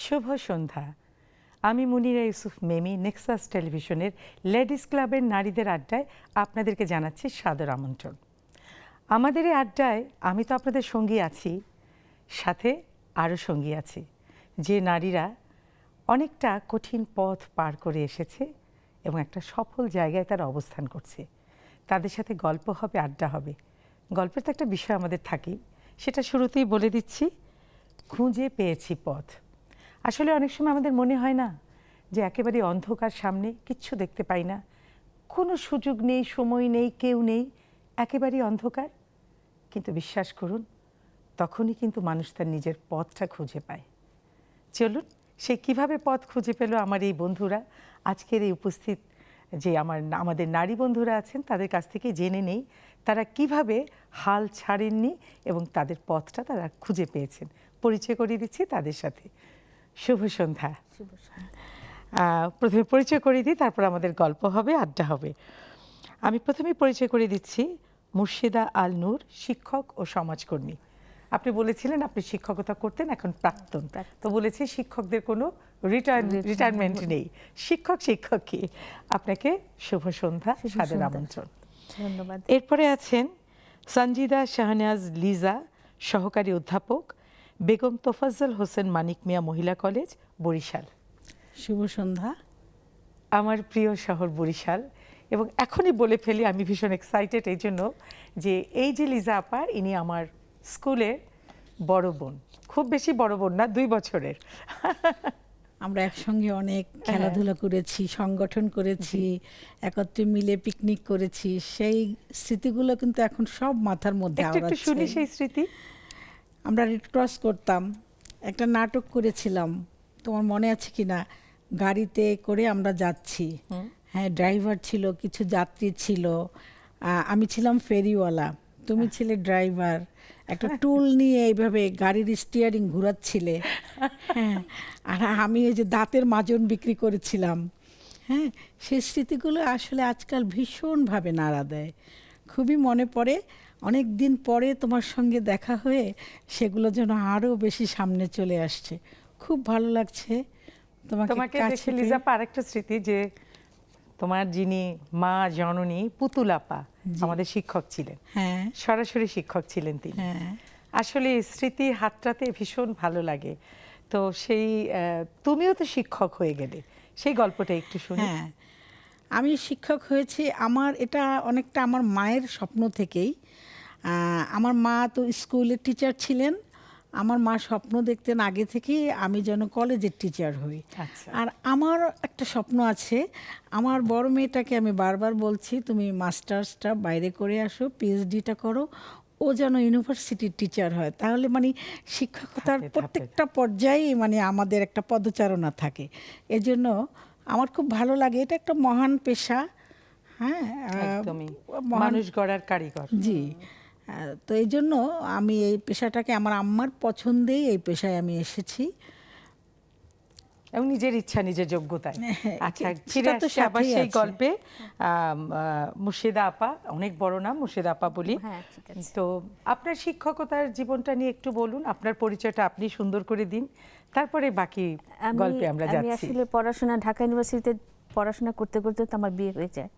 শুভ সন্ধ্যা। আমি মুনিরা Yusuf Mamy Nexus টেলিভিশনের ladies ক্লাবের নারীদের আড্ডায় আপনাদেরকে জানাচ্ছি সাদর আমন্ত্রণ। আমাদের এই আড্ডায় আমি তো আপনাদের সঙ্গী আছি, সাথে আরও সঙ্গী আছে যে নারীরা অনেকটা কঠিন পথ পার করে এসেছে এবং একটা সফল জায়গায় তারা অবস্থান করছে। তাদের সাথে গল্প হবে, আড্ডা হবে। গল্পের তো একটা বিষয় আমাদের থাকেই, সেটা শুরুতেই বলে দিচ্ছি। খুঁজে পেয়েছি পথ। আসলে অনেক সময় আমাদের মনে হয় না যে একেবারে অন্ধকার, সামনে কিচ্ছু দেখতে পাই না, কোনো সুযোগ নেই, সময় নেই, কেউ নেই, একেবারেই অন্ধকার। কিন্তু বিশ্বাস করুন, তখনই কিন্তু মানুষ তার নিজের পথটা খুঁজে পায়। চলুন, সে কিভাবে পথ খুঁজে পেল আমার এই বন্ধুরা, আজকের এই উপস্থিত যে আমাদের নারী বন্ধুরা আছেন, তাদের কাছ থেকে জেনে নেই তারা কিভাবে হাল ছাড়েননি এবং তাদের পথটা তারা খুঁজে পেয়েছেন। পরিচয় করিয়ে দিচ্ছি তাদের সাথে। শুভ সন্ধ্যা। প্রথমে পরিচয় করিয়ে দিই, তারপর আমাদের গল্প হবে, আড্ডা হবে। আমি প্রথমেই পরিচয় করিয়ে দিচ্ছি মুর্শিদা আল নূর, শিক্ষক ও সমাজকর্মী। আপনি বলেছিলেন আপনি শিক্ষকতা করতেন, এখন প্রাক্তন। তো বলেছি শিক্ষকদের কোনো রিটায়ারমেন্ট নেই, শিক্ষকই। আপনাকে শুভ সন্ধ্যা, সাদর আমন্ত্রণ। ধন্যবাদ। এরপরে আছেন সঞ্জিদা শাহনাজ লিজা, সহকারী অধ্যাপক, বেগম তোফাজ্জল হোসেন মানিক মিয়া মহিলা কলেজ, বরিশাল। শুভ সন্ধ্যা। আমার প্রিয় শহর বরিশাল। এবং এখনই বলে ফেলি, আমি ভীষণ এক্সাইটেড এই জন্য যে এই যে লিজা আপা, ইনি আমার স্কুলের বড় বোন। খুব বেশি বড় বোন না, 2 বছরের। আমরা একসঙ্গে অনেক খেলাধুলা করেছি, সংগঠন করেছি, একত্রে মিলে পিকনিক করেছি। সেই স্মৃতিগুলো কিন্তু এখন সব মাথার মধ্যে একটু শুনি সেই স্মৃতি। আমরা রেড ক্রস করতাম, একটা নাটক করেছিলাম, তোমার মনে আছে কিনা? গাড়িতে করে আমরা যাচ্ছি, হ্যাঁ, ড্রাইভার ছিল, কিছু যাত্রী ছিল, আমি ছিলাম ফেরিওয়ালা, তুমি ছিলে ড্রাইভার। একটা টুল নিয়ে এইভাবে গাড়ির স্টিয়ারিং ঘোরাচ্ছিলে, হ্যাঁ, আর আমি এই যে দাঁতের মাজন বিক্রি করেছিলাম। হ্যাঁ, সেই স্মৃতিগুলো আসলে আজকাল ভীষণভাবে নাড়া দেয়, খুবই মনে পড়ে। অনেক দিন পরে তোমার সঙ্গে দেখা হয়ে সেগুলো যেন আরও বেশি সামনে চলে আসছে, খুব ভালো লাগছে তোমাকে দেখে লিজা আপা। আরেকটা স্মৃতি, যে তোমার যিনি মা জননী পুতুল আপা আমাদের শিক্ষক ছিলেন, হ্যাঁ, সরাসরি শিক্ষক ছিলেন তিনি। আসলে স্মৃতি হাতটাতে ভীষণ ভালো লাগে। তো সেই তুমিও তো শিক্ষক হয়ে গেলে, সেই গল্পটা একটু শুনি। হ্যাঁ, আমি শিক্ষক হয়েছি, আমার এটা অনেকটা আমার মায়ের স্বপ্ন থেকেই। আমার মা তো স্কুলের টিচার ছিলেন, আমার মা স্বপ্ন দেখতেন আগে থেকেই আমি যেন কলেজের টিচার হই। আর আমার একটা স্বপ্ন আছে, আমার বড় মেয়েটাকে আমি বারবার বলছি তুমি মাস্টার্সটা বাইরে করে আসো, পিএইচডিটা করো, ও যেন ইউনিভার্সিটির টিচার হয়, তাহলে মানে শিক্ষকতার প্রত্যেকটা পর্যায়ে মানে আমাদের একটা পদচারণা থাকে। এজন্য আমার খুব ভালো লাগে, এটা একটা মহান পেশা। হ্যাঁ, একদমই মানুষ গড়ার কারিগর। জি। তো এই জন্য আমি এই পেশাটাকে, আমার আম্মার পছন্দেই এই পেশায় আমি এসেছি এবং নিজের ইচ্ছা, নিজের যোগ্যতায়। আচ্ছা, সেটা তো আবার সেই গল্পে মুর্শিদা আপা, অনেক বড় নাম, মুর্শিদা আপা বলি। তো আপনার শিক্ষকতার জীবনটা নিয়ে একটু বলুন, আপনার পরিচয়টা আপনি সুন্দর করে দিন, তারপরে বাকি গল্পে আমরা যাচ্ছি। আমি আসলে পড়াশোনা ঢাকা ইউনিভার্সিটিতে পড়াশোনা করতে করতে তো আমার বিয়ে হয়ে যায়,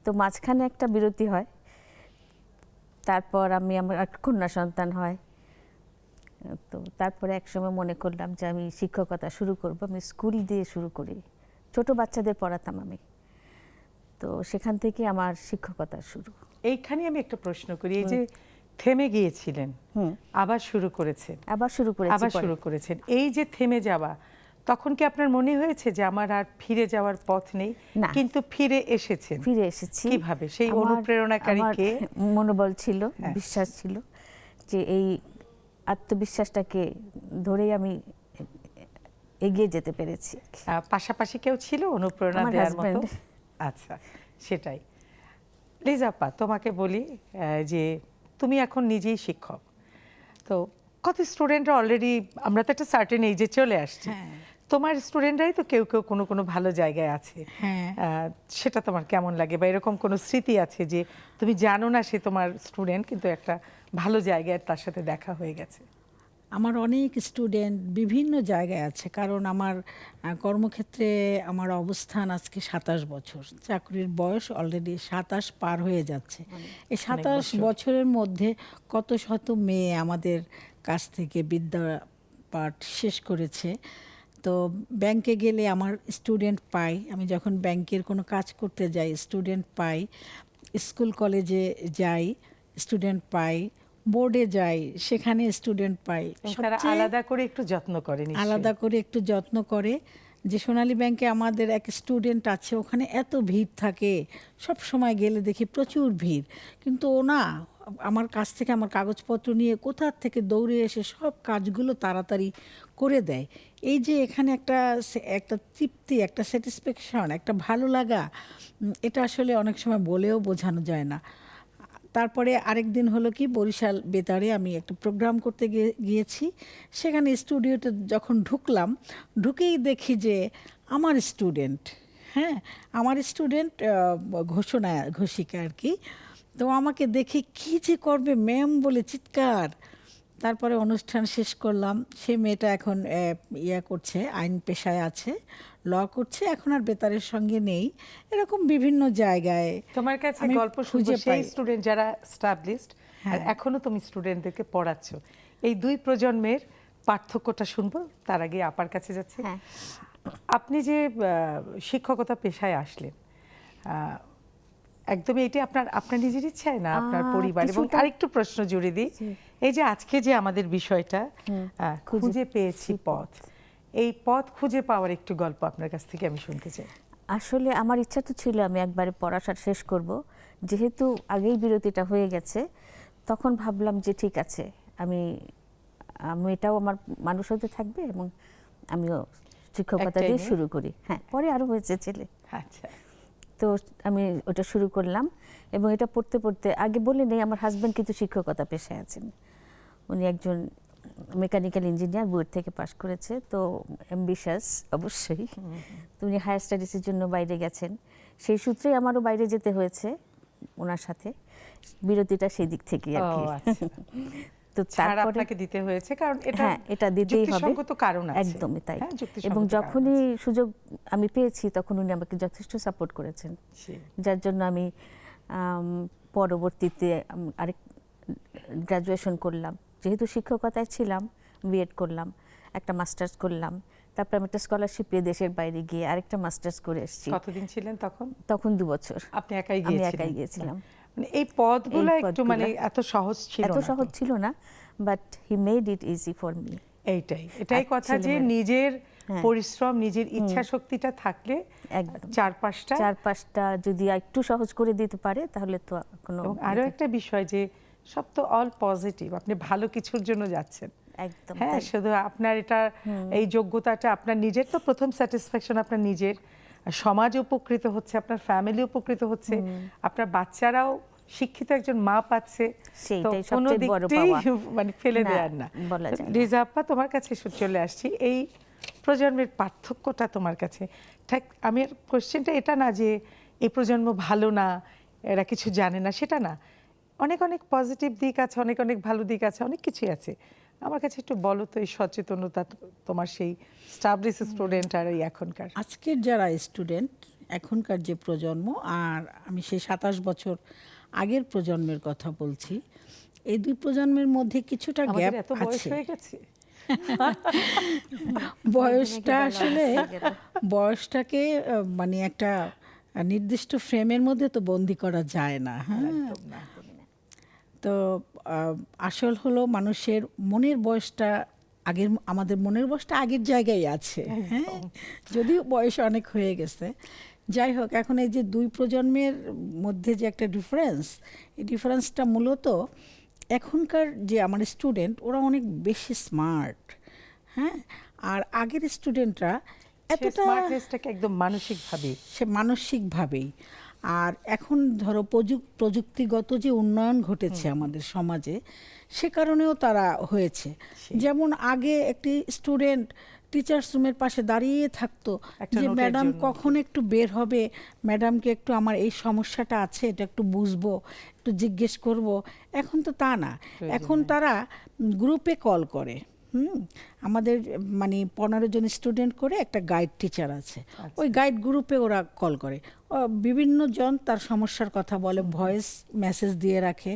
তো মাঝখানে একটা বিরতি হয়, তারপর আমার কন্যা সন্তান হয়। তো তারপরে একসময় মনে করলাম যে আমি শিক্ষকতা শুরু করব। আমি স্কুল দিয়ে শুরু করি, ছোট বাচ্চাদের পড়াতাম আমি, তো সেখান থেকে আমার শিক্ষকতা শুরু। এইখানে আমি একটা প্রশ্ন করি, এই যে থেমে গিয়েছিলেন, আবার শুরু করেছেন, এই যে থেমে যাওয়া, তখন কি আপনার মনে হয়েছে যে আমার আর ফিরে যাওয়ার পথ নেই? কিন্তু ফিরে এসেছি কিভাবে? সেই অনুপ্রেরণাকারী কে? মনোবল ছিল, বিশ্বাস ছিল, যে এই আত্মবিশ্বাসটাকে ধরেই আমি এগিয়ে যেতে পেরেছি। পাশাপাশি কেউ ছিল অনুপ্রেরণা দেওয়ার মতো? আচ্ছা, সেটাই। লিজা আপা, তোমাকে বলি যে তুমি এখন নিজেই শিক্ষক, তো কত স্টুডেন্টরা অলরেডি, আমরা তো একটা সার্টেন এজে চলে আসছি, তোমার স্টুডেন্টরাই তো কেউ কেউ কোনো ভালো জায়গায় আছে, সেটা তোমার কেমন লাগে? বা এরকম কোনো স্মৃতি আছে যে তুমি জানো না সে তোমার স্টুডেন্ট, কিন্তু একটা ভালো জায়গায় তার সাথে দেখা হয়ে গেছে? আমার অনেক স্টুডেন্ট বিভিন্ন জায়গায় আছে, কারণ আমার কর্মক্ষেত্রে আমার অবস্থান আজকে 27 বছর, চাকরির বয়স অলরেডি 27 পার হয়ে যাচ্ছে। এই 27 বছরের মধ্যে কত শত মেয়ে আমাদের কাছ থেকে বিদ্যা পাঠ শেষ করেছে। তো ব্যাংকে গেলে আমার স্টুডেন্ট পাই, আমি যখন ব্যাংকের কোনো কাজ করতে যাই স্টুডেন্ট পাই, স্কুল কলেজে যাই স্টুডেন্ট পাই, বোর্ডে যাই সেখানে স্টুডেন্ট পাই। তারা সবচেয়ে আলাদা করে একটু যত্ন করে নিশ্চয়ই। আলাদা করে একটু যত্ন করে। যে সোনালী ব্যাংকে আমাদের এক স্টুডেন্ট আছে, ওখানে এত ভিড় থাকে, সব সময় গেলে দেখি প্রচুর ভিড়, কিন্তু ও না আমার কাছ থেকে আমার কাগজপত্র নিয়ে কোথার থেকে দৌড়ে এসে সব কাজগুলো তাড়াতাড়ি করে দেয়। এই যে এখানে একটা একটা তৃপ্তি, একটা স্যাটিসফ্যাকশন, একটা ভালো লাগা, এটা আসলে অনেক সময় বলেও বোঝানো যায় না। তারপরে আরেক দিন হলো কি, বরিশাল বেতারে আমি একটা প্রোগ্রাম করতে গিয়েছি। সেখানে স্টুডিওতে যখন ঢুকলাম, ঢুকেই দেখি যে আমার স্টুডেন্ট, হ্যাঁ আমার স্টুডেন্ট ঘোষিকা আর কি। তো আমাকে দেখে কি যে করবে ম্যাম বলে চিৎকার। তারপরে অনুষ্ঠান শেষ করলাম। সেই মেয়েটা এখন করছে, আইন পেশায় আছে, ল করছে, এখন আর বেতারের সঙ্গে নেই। এরকম বিভিন্ন জায়গায় তোমার কাছে আমি গল্প খুঁজে শুনবো সেই পাই। স্টুডেন্ট যারা স্টাবলিশড আর এখনো তুমি স্টুডেন্টদেরকে পড়াচ্ছ, এই দুই প্রজন্মের পার্থক্যটা শুনবো। তার আগে আপার কাছে যাচ্ছি। হ্যাঁ। আপনি যে শিক্ষকতা পেশায় আসলেন, একদমই এটি আপনার আপনার নিজের ইচ্ছায় না আপনার পরিবার? এবং আরেকটু প্রশ্ন জুড়ে দিই, এই যে আজকে যে আমাদের বিষয়টা খুঁজে পেয়েছি পথ, এই পথ খুঁজে পাওয়ার একটু গল্প আপনার কাছ থেকে আমি শুনতে চাই। আসলে আমার ইচ্ছা তো ছিল আমি একবারে পড়াশোনা শেষ করব, যেহেতু আগেই বিরতিটা হয়ে গেছে, তখন ভাবলাম যে ঠিক আছে, আমি এটাও আমার মানুষ হতে থাকবে এবং আমিও শিক্ষকতা দিয়ে শুরু করি। হ্যাঁ, পরে আরও হয়েছে ছেলে। আচ্ছা, তো আমি ওটা শুরু করলাম এবং এটা পড়তে পড়তে, আগে বলে নেই আমার হাজব্যান্ড কিন্তু শিক্ষকতা পেশায় আছেন। উনি একজন মেকানিক্যাল ইঞ্জিনিয়ার, বুয়েট থেকে পাশ করেছে, তো অ্যাম্বিশাস অবশ্যই। তো উনি হায়ার স্টাডিজের জন্য বাইরে গেছেন, সেই সূত্রেই আমারও বাইরে যেতে হয়েছে ওনার সাথে। বিরতিটা সেই দিক থেকে আর কি। তো তারপরে আপনাকে দিতে হয়েছে, কারণ এটা হ্যাঁ, এটা দিতেই হবে, যুক্তিসঙ্গত কারণ আছে। একদমই তাই। হ্যাঁ, যুক্তিসঙ্গত এবং কারণ যখনই আছে। সুযোগ আমি পেয়েছি তখন উনি আমাকে যথেষ্ট সাপোর্ট করেছেন, যার জন্য আমি পরবর্তীতে আরেক গ্র্যাজুয়েশন করলাম। যেহেতু শিক্ষকতায় ছিলাম, বিএড করলাম, একটা মাস্টার্স করলাম, তারপর আমি একটা স্কলারশিপ পেয়ে দেশের বাইরে গিয়ে আরেকটা মাস্টার্স করে এসেছি। কতদিন ছিলেন তখন? তখন 2 বছর। আপনি একাই আমি গিয়েছিলেন? একাই গিয়েছিলাম। মানে এই পথগুলো একটু মানে এত সহজ ছিল না, এত সহজ ছিল না, but he made it easy for me. এটাই কথা যে নিজের পরিশ্রম, নিজের ইচ্ছা শক্তিটা থাকলে একদম চারপাশটা যদি একটু সহজ করে দিতে পারে তাহলে তো কোনো। আরো একটা বিষয় যে সব তো অল পজিটিভ, আপনি ভালো কিছুর জন্য যাচ্ছেন। একদম হ্যাঁ, শুধু আপনার এটা এই যোগ্যতাটা আপনার নিজের তো প্রথম স্যাটিসফ্যাকশন, আপনার নিজের, সমাজ উপকৃত হচ্ছে, আপনার ফ্যামিলি উপকৃত হচ্ছে, আপনার বাচ্চারাও শিক্ষিত একজন মা পাচ্ছে, সেইটাই সবচেয়ে বড় পাওয়া, মানে ফেলে দেওয়ার না। রিজা আপা, তোমার কাছে চলে আসছি। এই প্রজন্মের পার্থক্যটা তোমার কাছে ঠিক, আমি কোশ্চেনটা এটা না যে এই প্রজন্ম ভালো না, এরা কিছু জানে না, সেটা না। অনেক অনেক পজিটিভ দিক আছে, অনেক অনেক ভালো দিক আছে, অনেক কিছুই আছে। আমার কাছে একটু বলো তো এই সচেতনতা তোমার সেই স্টাবলিশ স্টুডেন্ট আর এই এখনকার। আজকের যারা স্টুডেন্ট, এখনকার যে প্রজন্ম, আর আমি সেই 27 বছর আগের প্রজন্মের কথা বলছি, এই দুই প্রজন্মের মধ্যে কিছুটা গ্যাপ এত বয়স আছে। হয়ে গেছে, বয়সটা আসলে বয়সটাকে মানে একটা নির্দিষ্ট ফ্রেমের মধ্যে তো বন্দি করা যায় না। হ্যাঁ, তো আসল হলো মানুষের মনের বয়সটা আগের, আমাদের মনের বয়সটা আগের জায়গায় আছে। হ্যাঁ, যদিও বয়স অনেক হয়ে গেছে। যাই হোক, এখন এই যে দুই প্রজন্মের মধ্যে যে একটা ডিফারেন্স, এই ডিফারেন্সটা মূলত এখনকার যে আমার স্টুডেন্ট ওরা অনেক বেশি স্মার্ট। হ্যাঁ, আর আগের স্টুডেন্টরা এতটা একদম মানসিকভাবেই। আর এখন ধরো প্রযুক্তিগত যে উন্নয়ন ঘটেছে আমাদের সমাজে, সে কারণেও তারা হয়েছে। যেমন আগে একটি স্টুডেন্ট টিচার্স রুমের পাশে দাঁড়িয়ে থাকতো যে ম্যাডাম কখন একটু বের হবে, ম্যাডামকে একটু আমার এই সমস্যাটা আছে এটা একটু বুঝবো, একটু জিজ্ঞেস করব। এখন তো তা না, এখন তারা গ্রুপে কল করে। আমাদের মানে 15 জন স্টুডেন্ট করে একটা গাইড টিচার আছে, ওই গাইড গ্রুপে ওরা কল করে, বিভিন্ন জন তার সমস্যার কথা বলে, ভয়েস মেসেজ দিয়ে রাখে।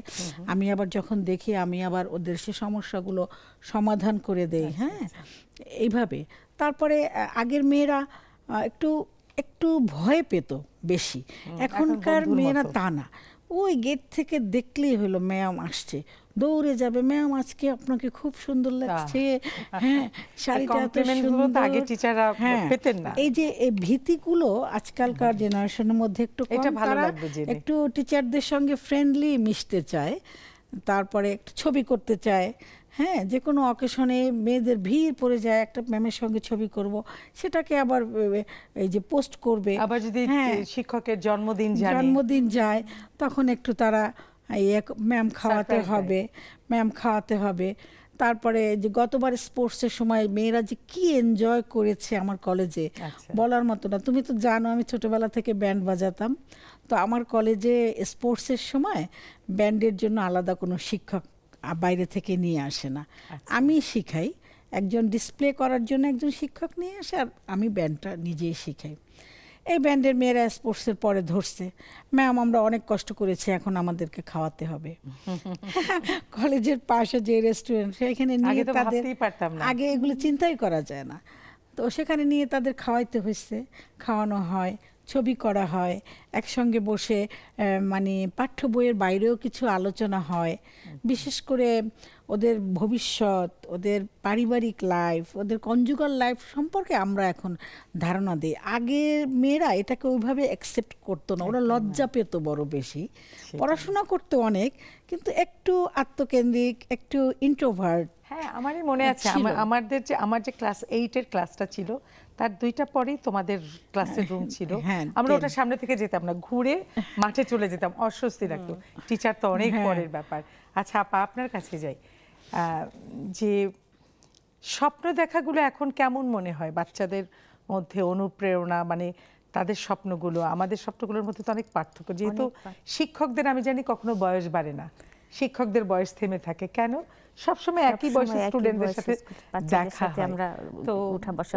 আমি আবার যখন দেখি আমি আবার ওদের সে সমস্যাগুলো সমাধান করে দেই। হ্যাঁ, এইভাবে। তারপরে আগের মেয়েরা একটু একটু ভয় পেত বেশি, এখনকার মেয়েরা তা না, ওই গেট থেকে দেখলেই হলো ম্যাম আসছে, দৌড়ে যাবে, ম্যাম আজকে আপনাকে খুব সুন্দর লাগছে, হ্যাঁ শাড়িটা এত সুন্দর। আগে টিচাররা পেতেন না। এই যে এই ভীতিগুলো আজকালকার জেনারেশনের মধ্যে একটু কম, তারা একটু টিচারদের সঙ্গে ফ্রেন্ডলি মিশতে চায়, তারপরে একটু ছবি করতে চায়। হ্যাঁ, যে কোনো অকেশনে মেয়েদের ভিড় পড়ে যায়, একটা ম্যামের সঙ্গে ছবি করব, সেটাকে আবার এই যে পোস্ট করবে। আবার যদি শিক্ষকের জন্মদিন যায় তখন একটু তারা ম্যাম খাওয়াতে হবে, ম্যাম খাওয়াতে হবে। তারপরে যে গতবার স্পোর্টসের সময় মেয়েরা যে কি এনজয় করেছে আমার কলেজে, বলার মতো না। তুমি তো জানো আমি ছোটবেলা থেকে ব্যান্ড বাজাতাম, তো আমার কলেজে স্পোর্টসের সময় ব্যান্ডের জন্য আলাদা কোনো শিক্ষক বাইরে থেকে নিয়ে আসে না, আমি শিখাই। একজন ডিসপ্লে করার জন্য একজন শিক্ষক নিয়ে আসে, আর আমি ব্যান্ডটা নিজেই শিখাই। এই ব্যান্ডের মেয়েরা স্পোর্টসের পরে ধরছে, ম্যাম আমরা অনেক কষ্ট করেছি, এখন আমাদেরকে খাওয়াতে হবে। কলেজের পাশে যে রেস্টুরেন্ট, সেখানে নিয়ে তাদের, আগে এগুলো চিন্তাই করা যায় না, তো সেখানে নিয়ে তাদের খাওয়াইতে হয়েছে, খাওয়ানো হয়, ছবি করা হয়, একসঙ্গে বসে মানে পাঠ্য বইয়ের বাইরেও কিছু আলোচনা হয়, বিশেষ করে ওদের ভবিষ্যৎ, ওদের পারিবারিক লাইফ, ওদের কনজুগাল লাইফ সম্পর্কে আমরা এখন ধারণা দিই। আগের মেয়েরা এটাকে ওইভাবে অ্যাকসেপ্ট করতো না, ওরা লজ্জা পেত বড় বেশি, পড়াশোনা করতে অনেক, কিন্তু একটু আত্মকেন্দ্রিক, একটু ইন্ট্রোভার্ট। হ্যাঁ, আমারই মনে আছে আমার যে ক্লাস 8-এর ক্লাসটা ছিল, তার 2টা পরেই তোমাদের ক্লাসের রুম ছিল। আমরা ওটা সামনে থেকে যেতাম না, ঘুরে মাঠে চলে যেতাম, অস্বস্তি লাগতো, টিচার তো অনেক পরের ব্যাপার। আচ্ছা আপা, আপনার কাছে যাই, যে স্বপ্ন দেখাগুলো এখন কেমন মনে হয় বাচ্চাদের মধ্যে, অনুপ্রেরণা, মানে তাদের স্বপ্নগুলো আমাদের স্বপ্নগুলোর মধ্যে তো অনেক পার্থক্য, যেহেতু শিক্ষকদের আমি জানি কখনো বয়স বাড়ে না, শিক্ষকদের বয়স থেমে থাকে, কেন সবসময় একই বয়সের স্টুডেন্টদের সাথে দেখা হয়। তো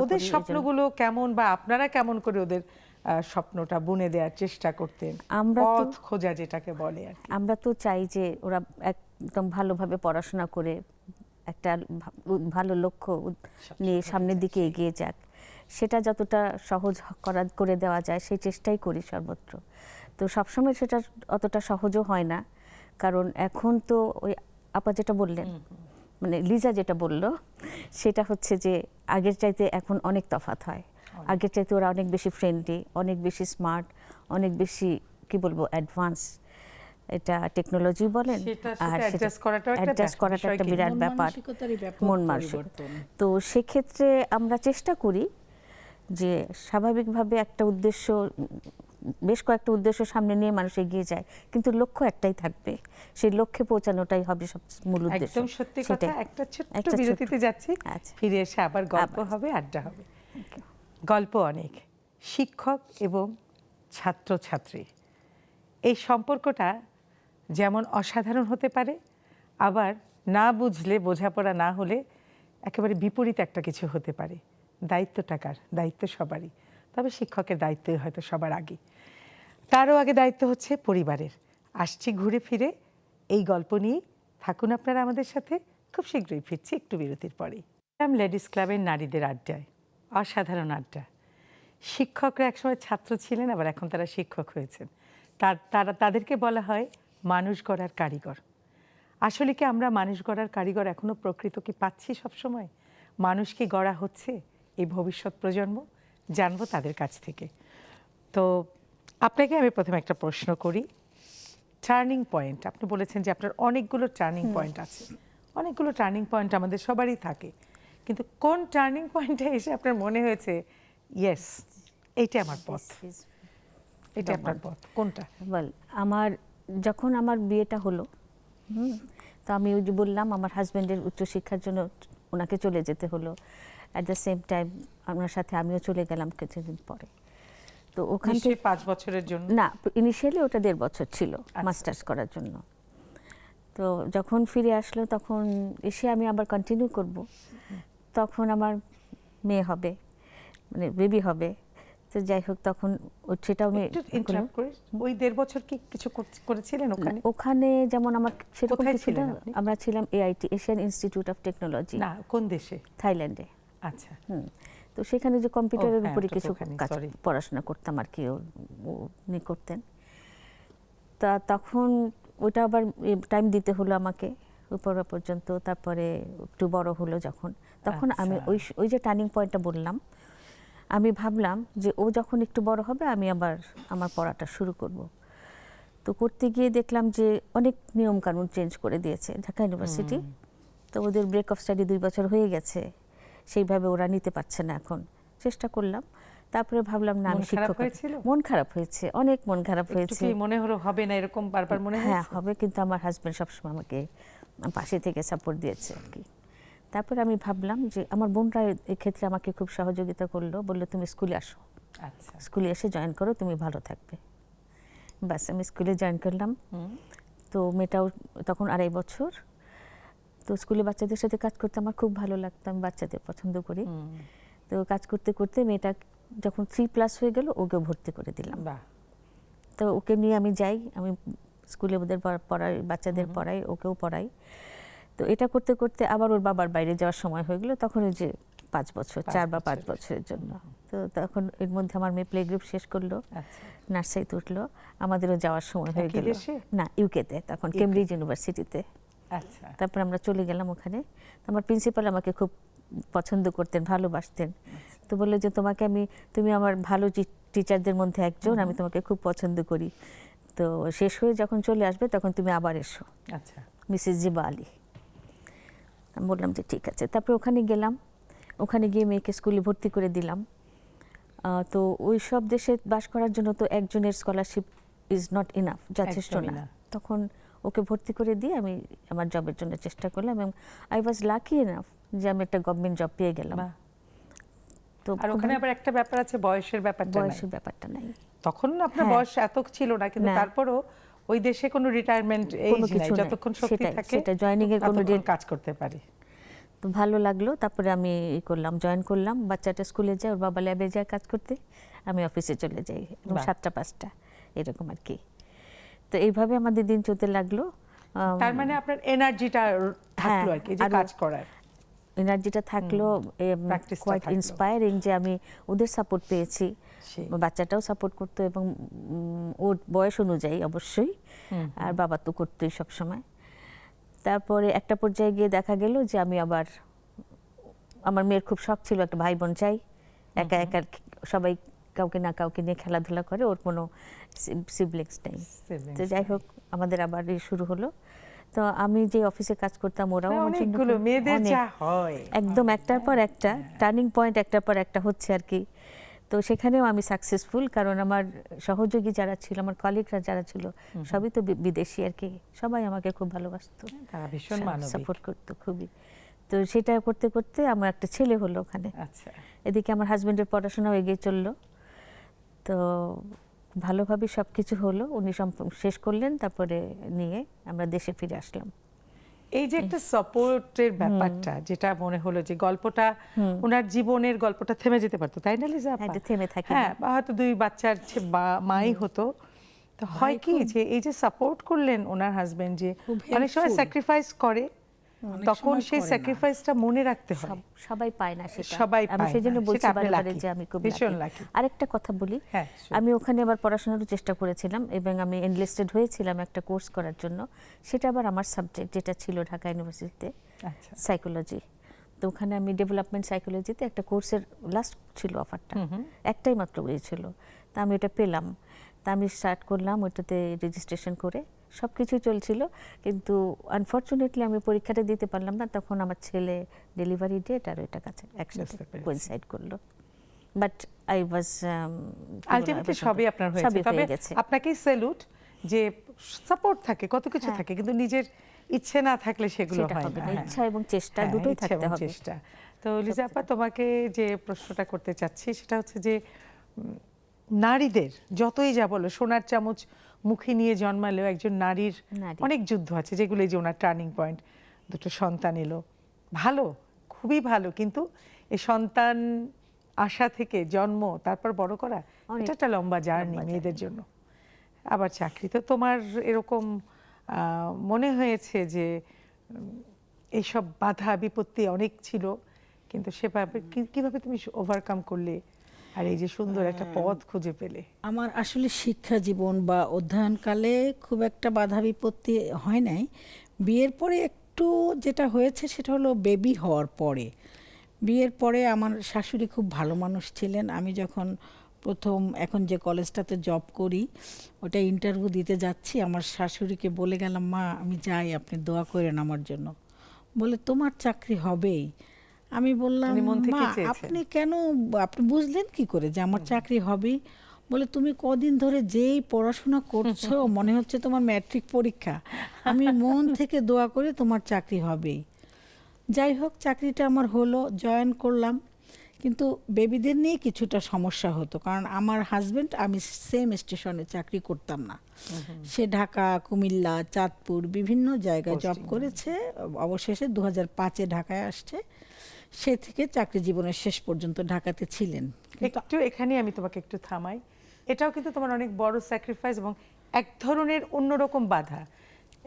ওদের স্বপ্নগুলো কেমন, বা আপনারা কেমন করে ওদের স্বপ্নটা বুনে দেওয়ার চেষ্টা করতেন, পথ খোঁজা যেটাকে বলে? আমরা তো চাই যে ওরা একদম ভালোভাবে পড়াশোনা করে একটা ভালো লক্ষ্য নিয়ে সামনের দিকে এগিয়ে যাক, সেটা যতটা সহজ করে দেওয়া যায় সেই চেষ্টাই করি সর্বত্র। তো সবসময় সেটা অতটা সহজও হয় না, কারণ এখন তো ওই আপা যেটা বললেন, মানে লিজা যেটা বলল, সেটা হচ্ছে যে আগের চাইতে এখন অনেক তফাৎ হয়। আগের চাইতে ওরা অনেক বেশি ফ্রেন্ডলি, অনেক বেশি স্মার্ট, অনেক বেশি কি বলবো অ্যাডভান্স, এটা টেকনোলজি বলেন, আর অ্যাডজাস্ট করাটা একটা বিরাট ব্যাপার, মন মানসিকতা। তো সেক্ষেত্রে আমরা চেষ্টা করি যে স্বাভাবিকভাবে একটা উদ্দেশ্য, বেশ কয়েকটা উদ্দেশ্য সামনে নিয়ে মানুষ এগিয়ে যায়, কিন্তু লক্ষ্য একটাই থাকবে, সেই লক্ষ্যে পৌঁছানোটাই হবে সবচেয়ে মূল উদ্দেশ্য। একদম সত্যি কথা। একটা ছোট্ট বিরতিতে যাচ্ছি, ফিরে এসে আবার গল্প হবে, আড্ডা হবে। গল্প অনেক, শিক্ষক এবং ছাত্রছাত্রী, এই সম্পর্কটা যেমন অসাধারণ হতে পারে, আবার না বুঝলে, বোঝাপড়া না হলে একেবারে বিপরীত একটা কিছু হতে পারে। দায়িত্বটা কার? দায়িত্ব সবারই, তবে শিক্ষকের দায়িত্বই হয়তো সবার আগে, তারও আগে দায়িত্ব হচ্ছে পরিবারের। আসছি ঘুরে ফিরে এই গল্প নিয়েই, থাকুন আপনারা আমাদের সাথে, খুব শীঘ্রই ফিরছি একটু বিরতির পরেই। লেডিস ক্লাবের নারীদের আড্ডায়, অসাধারণ আড্ডা। শিক্ষকরা একসময় ছাত্র ছিলেন, আবার এখন তারা শিক্ষক হয়েছেন। তাদেরকে বলা হয় মানুষ গড়ার কারিগর। আসলে কি আমরা মানুষ গড়ার কারিগর এখনো প্রকৃত কি পাচ্ছি সবসময়? মানুষ কি গড়া হচ্ছে এই ভবিষ্যৎ প্রজন্ম? জানবো তাদের কাছ থেকে। তো আপনাকে আমি প্রথমে একটা প্রশ্ন করি, টার্নিং পয়েন্ট, আপনি বলেছেন যে আপনার অনেকগুলো টার্নিং পয়েন্ট আছে, অনেকগুলো টার্নিং পয়েন্ট আমাদের সবারই থাকে, কিন্তু কোন টার্নিং পয়েন্টে এসে আপনার মনে হয়েছে ইয়েস, এইটা আমার পথ, এটা আপনার পথ, কোনটা? যখন আমার বিয়েটা হলো, তো আমি ওই যে বললাম আমার হাজব্যান্ডের উচ্চশিক্ষার জন্য ওনাকে চলে যেতে হলো, অ্যাট দ্য সেম টাইম ওনার সাথে আমিও চলে গেলাম কিছুদিন পরে। তো ওখান থেকে 5 বছরের জন্য না, ইনিশিয়ালি ওটা 1.5 বছর ছিল মাস্টার্স করার জন্য। তো যখন ফিরে আসলো তখন এসে আমি আবার কন্টিনিউ করব, তখন আমার মেয়ে হবে, মানে বেবি হবে। তো যাই হোক তখন সেটাও আমি একটু ইন্টারাপ্ট করে, ওই 1.5 বছর কি কিছু করেছিলেন ওখানে? ওখানে যেমন আমার সেরকম কোথায় কিছু ছিলেন না, আপনি? আমরা ছিলাম AIT, Asian institute of technology, না, কোন দেশে? থাইল্যান্ডে। আচ্ছা, তো সেখানে যে কম্পিউটারের হ্যাঁ, উপরে ওটা তো কিছু ওখানেই, কাজ sorry. পড়াশোনা করতাম আর কি, উনি করতেন। তা তখন ওটা আবার টাইম দিতে হলো আমাকে উপর পর্যন্ত। তারপরে একটু বড় হলো যখন, তখন আমি আচ্ছা। ওই যে টার্নিং পয়েন্টটা বললাম, আমি ভাবলাম যে ও যখন একটু বড় হবে আমি আবার আমার পড়াটা শুরু করব। তো করতে গিয়ে দেখলাম যে অনেক নিয়ম কানুন চেঞ্জ করে দিয়েছে ঢাকা ইউনিভার্সিটি। তো ওদের ব্রেক অফ স্টাডি 2 বছর হয়ে গেছে, সেইভাবে ওরা নিতে পারছে না এখন। চেষ্টা করলাম, তারপরে ভাবলাম না আমি মন খারাপ শিক্ষক হয়েছিল? মন খারাপ হয়েছে, অনেক মন খারাপ একটু হয়েছে। কি মনে হলো হবে না, এরকম বারবার মনে হ্যাঁ হয়েছে? হবে, কিন্তু আমার হাজব্যান্ড সবসময় আমাকে পাশে থেকে সাপোর্ট দিয়েছে আর কি। তারপরে আমি ভাবলাম যে আমার বোনরা এক্ষেত্রে আমাকে খুব সহযোগিতা করলো, বললো তুমি স্কুলে আসো, আচ্ছা। স্কুলে এসে জয়েন করো, তুমি ভালো থাকবে। ব্যাস আমি স্কুলে জয়েন করলাম। তো মেয়েটাও তখন 2.5 বছর। তো স্কুলে বাচ্চাদের সাথে কাজ করতে আমার খুব ভালো লাগতো, আমি বাচ্চাদের পছন্দ করি। তো কাজ করতে করতে মেয়েটা যখন 3+ হয়ে গেল ওকে ভর্তি করে দিলাম। বাহ। তো ওকে নিয়ে আমি যাই, আমি স্কুলে ওদের পড়াই, বাচ্চাদের পড়াই, ওকেও পড়াই। তো এটা করতে করতে আবার ওর বাবার বাইরে যাওয়ার সময় হয়ে গেলো, তখন ওই যে 5 বছর, 4 বা 5 বছরের জন্য। তো তখন এর মধ্যে আমার মেয়ে প্লে গ্রুপ শেষ করলো, আচ্ছা। নার্সারিতে উঠলো, আমাদেরও যাওয়ার সময় হয়ে একই গেল। দেশে? না, ইউকেতে, তখন কেমব্রিজ ইউনিভার্সিটিতে। আচ্ছা। তারপর আমরা চলে গেলাম ওখানে। আমার প্রিন্সিপাল আমাকে খুব পছন্দ করতেন, ভালোবাসতেন। তো বললো যে তুমি আমার ভালো টিচারদের মধ্যে একজন, আমি তোমাকে খুব পছন্দ করি। তো শেষ হয়ে যখন চলে আসবে তখন তুমি আবার এসো, আচ্ছা। মিসেস জিবা আলী। আমি বললাম যে ঠিক আছে। তারপরে ওখানে গেলাম, ওখানে গিয়ে মেয়েকে স্কুলে ভর্তি করে দিলাম। তো ওই সব দেশে বাস করার জন্য তো একজনের স্কলারশিপ ইজ নট ইনাফ, যথেষ্ট একদমই না। না। তখন ওকে ভর্তি করে দিয়ে আমি আমার জবের জন্য চেষ্টা করলাম, এবং আই ওয়াজ লাকি এনাফ যে আমি একটা গভর্নমেন্ট জব পেয়ে গেলাম। বাহ। তো আর ওখানে আবার একটা ব্যাপার আছে, বয়সের ব্যাপারটা নাই। বয়সের ব্যাপারটা নাই। তখন আপনার হ্যাঁ। বয়স এত ছিল না, কিন্তু না। তারপরও ওই দেশে কোনো রিটায়ারমেন্ট কোনো এজ নাই, কিছু নাই। যতক্ষণ শক্তি থাকে সেটা জয়েনিং এর কোনো ততক্ষণ কাজ করতে পারি। তো ভালো লাগলো। তারপরে আমি করলাম, জয়েন করলাম। বাচ্চাটা স্কুলে যায়, ওর বাবা ল্যাবে যায় কাজ করতে, আমি অফিসে চলে যাই, এবং বাহ। 7টা 5টা এরকম আর কি। তো এইভাবে আমাদের দিন চলতে লাগলো। তার মানে আপনার এনার্জিটা থাকলো আর কি, যে আরো কাজ করার এনার্জিটা থাকলো, Practice টা কোয়াইট থাকলো। ইন্সপায়ারিং যে আমি ওদের সাপোর্ট পেয়েছি, সেই। বাচ্চাটাও সাপোর্ট করতো, এবং ওর বয়স অনুযায়ী অবশ্যই, আর বাবা তো করতোই সবসময়। তারপরে একটা পর্যায়ে গিয়ে দেখা গেল যে আমি আবার, আমার মেয়ের খুব শখ ছিল একটা ভাই বোন চাই, একা একা সবাই কাউকে না কাউকে নিয়ে খেলাধুলা করে, ওর কোনো সিবলিংস নেই। তো যাই হোক আমাদের আবার শুরু হলো। তো আমি যে অফিসে কাজ করতাম ওরাও আমার জন্য অনেকগুলো খুব- মেয়েদের অনেক, যা হয় একদম একটার পর একটা টার্নিং পয়েন্ট, একটার পর একটা হচ্ছে আর কি। তো সেখানেও আমি সাকসেসফুল, কারণ আমার সহযোগী যারা ছিল, আমার কলিগরা যারা ছিল, সবই তো বিদেশি আর কি, সবাই আমাকে খুব ভালোবাসতো, তারা ভীষণ মানবিক। সাপোর্ট করতো খুবই। তো সেটা করতে করতে আমার একটা ছেলে হলো ওখানে। আচ্ছা। এদিকে আমার হাজবেন্ডের পড়াশোনাও এগিয়ে চললো। তো ভালোভাবে সব কিছু হলো, উনি শেষ করলেন, তারপরে নিয়ে আমরা দেশে ফিরে আসলাম। এই যে একটা সাপোর্টের ব্যাপারটা, যেটা মনে হলো যে গল্পটা, ওনার জীবনের গল্পটা থেমে যেতে পারতো, তাই না লিজা আপা? এটা থেমে থাকে না। হ্যাঁ, বা হয়তো 2 বাচ্চার মাই হতো। তো হয় কি যে এই যে সাপোর্ট করলেন ওনার হাজবেন্ড, যে খুব অনেক সময় helpful। স্যাক্রিফাইস করে, অনেক তখন সময় সেই করে না। স্যাক্রিফাইসটা মনে রাখতে হয়। সবাই পায় না সেটা, সবাই আমি পায় সেই জন্য না, বলছি সেটা আপনি বারে বারে lucky, যে আমি খুব ভীষণ লাকি। lucky। আরেকটা কথা বলি, হ্যাঁ, sure। আমি ওখানে আবার পড়াশোনারও চেষ্টা করেছিলাম, এবং আমি এনলিস্টেড হয়েছিলাম একটা কোর্স করার জন্য। সেটা আবার আমার সাবজেক্ট যেটা ছিল ঢাকা ইউনিভার্সিটিতে, আচ্ছা। সাইকোলজি। তো ওখানে আমি ডেভেলপমেন্ট সাইকোলজিতে একটা কোর্সের লাস্ট ছিল অফারটা, একটাই মাত্র ছিল। তা আমি ওটা পেলাম, তা আমি স্টার্ট করলাম ওইটাতে রেজিস্ট্রেশন করে, সব কিছুই চলছিল। কিন্তু আনফর্চুনেটলি আমি পরীক্ষাটা দিতে পারলাম না, তখন আমার ছেলে ডেলিভারি ডেট আর ওইটা কাছে একসাথে বুঝতে পেরেছি। কোইনসাইড করলো। বাট আই ওয়াজ আলটিমেটলি সবই আপনার হয়েছে, সবই তবে হয়ে গেছে। আপনাকেই স্যালুট যে সাপোর্ট থাকে, কত কিছু হ্যাঁ। থাকে, কিন্তু নিজের ইচ্ছে না থাকলে সেগুলো সেটা হয় হবে না। না, হ্যাঁ। ইচ্ছা এবং চেষ্টা হ্যাঁ, দুটোই ইচ্ছা থাকতে এবং হবে। চেষ্টা। তো লিজা আপা, তোমাকে যে প্রশ্নটা করতে চাচ্ছি সেটা হচ্ছে যে নারীদের যতই যা বলো, সোনার চামচ মুখে নিয়ে জন্মালেও একজন নারীর নারী। অনেক যুদ্ধ আছে, যেগুলো এই যে ওনার টার্নিং পয়েন্ট, দুটো সন্তান এলো, ভালো, খুবই ভালো, কিন্তু এই সন্তান আশা থেকে জন্ম তারপর বড় করা, অনেক এটা একটা লম্বা জার্নি মেয়েদের জন্য। আবার চাকরি তো তোমার এরকম মনে হয়েছে যে এইসব বাধা বিপত্তি অনেক ছিল, কিন্তু সেভাবে কিভাবে তুমি ওভারকাম করলে আর এই যে সুন্দর একটা পথ খুঁজে পেলে? আমার আসলে শিক্ষা জীবন বা অধ্যয়নকালে খুব একটা বাধা বিপত্তি হয় নাই। বিয়ের পরে একটু যেটা হয়েছে সেটা হলো বেবি হওয়ার পরে। বিয়ের পরে আমার শাশুড়ি খুব ভালো মানুষ ছিলেন। আমি যখন প্রথম এখন যে কলেজটাতে জব করি ওটা ইন্টারভিউ দিতে যাচ্ছি, আমার শাশুড়িকে বলে গেলাম, মা আমি যাই, আপনি দোয়া করেন আমার জন্য। বলে তোমার চাকরি হবেই। আমি বললাম, উনি মন থেকে মা চেয়েছেন। আপনি কেন, আপনি বুঝলেন কি করে যে আমার চাকরি হবেই? বলে তুমি কদিন ধরে যেই পড়াশোনা করছো মনে হচ্ছে তোমার ম্যাট্রিক পরীক্ষা। আমি মন থেকে দোয়া করি তোমার চাকরি হবেই। যাই হোক, চাকরিটা আমার হলো, জয়েন করলাম। কিন্তু বেবিদের নিয়ে কিছুটা সমস্যা হতো, কারণ আমার হাজবেন্ড, আমি সেম স্টেশনে চাকরি করতাম না। সে ঢাকা, কুমিল্লা, চাঁদপুর বিভিন্ন জায়গায় জব করেছে, অবশেষে 2005-এ ঢাকায় আসছে। সে থেকে চাকরি জীবনের শেষ পর্যন্ত ঢাকাতে ছিলেন। একটু এখানে আমি তোমাকে একটু থামাই, এটাও কিন্তু তোমার অনেক বড় স্যাক্রিফাইস এবং এক ধরনের অন্যরকম বাধা।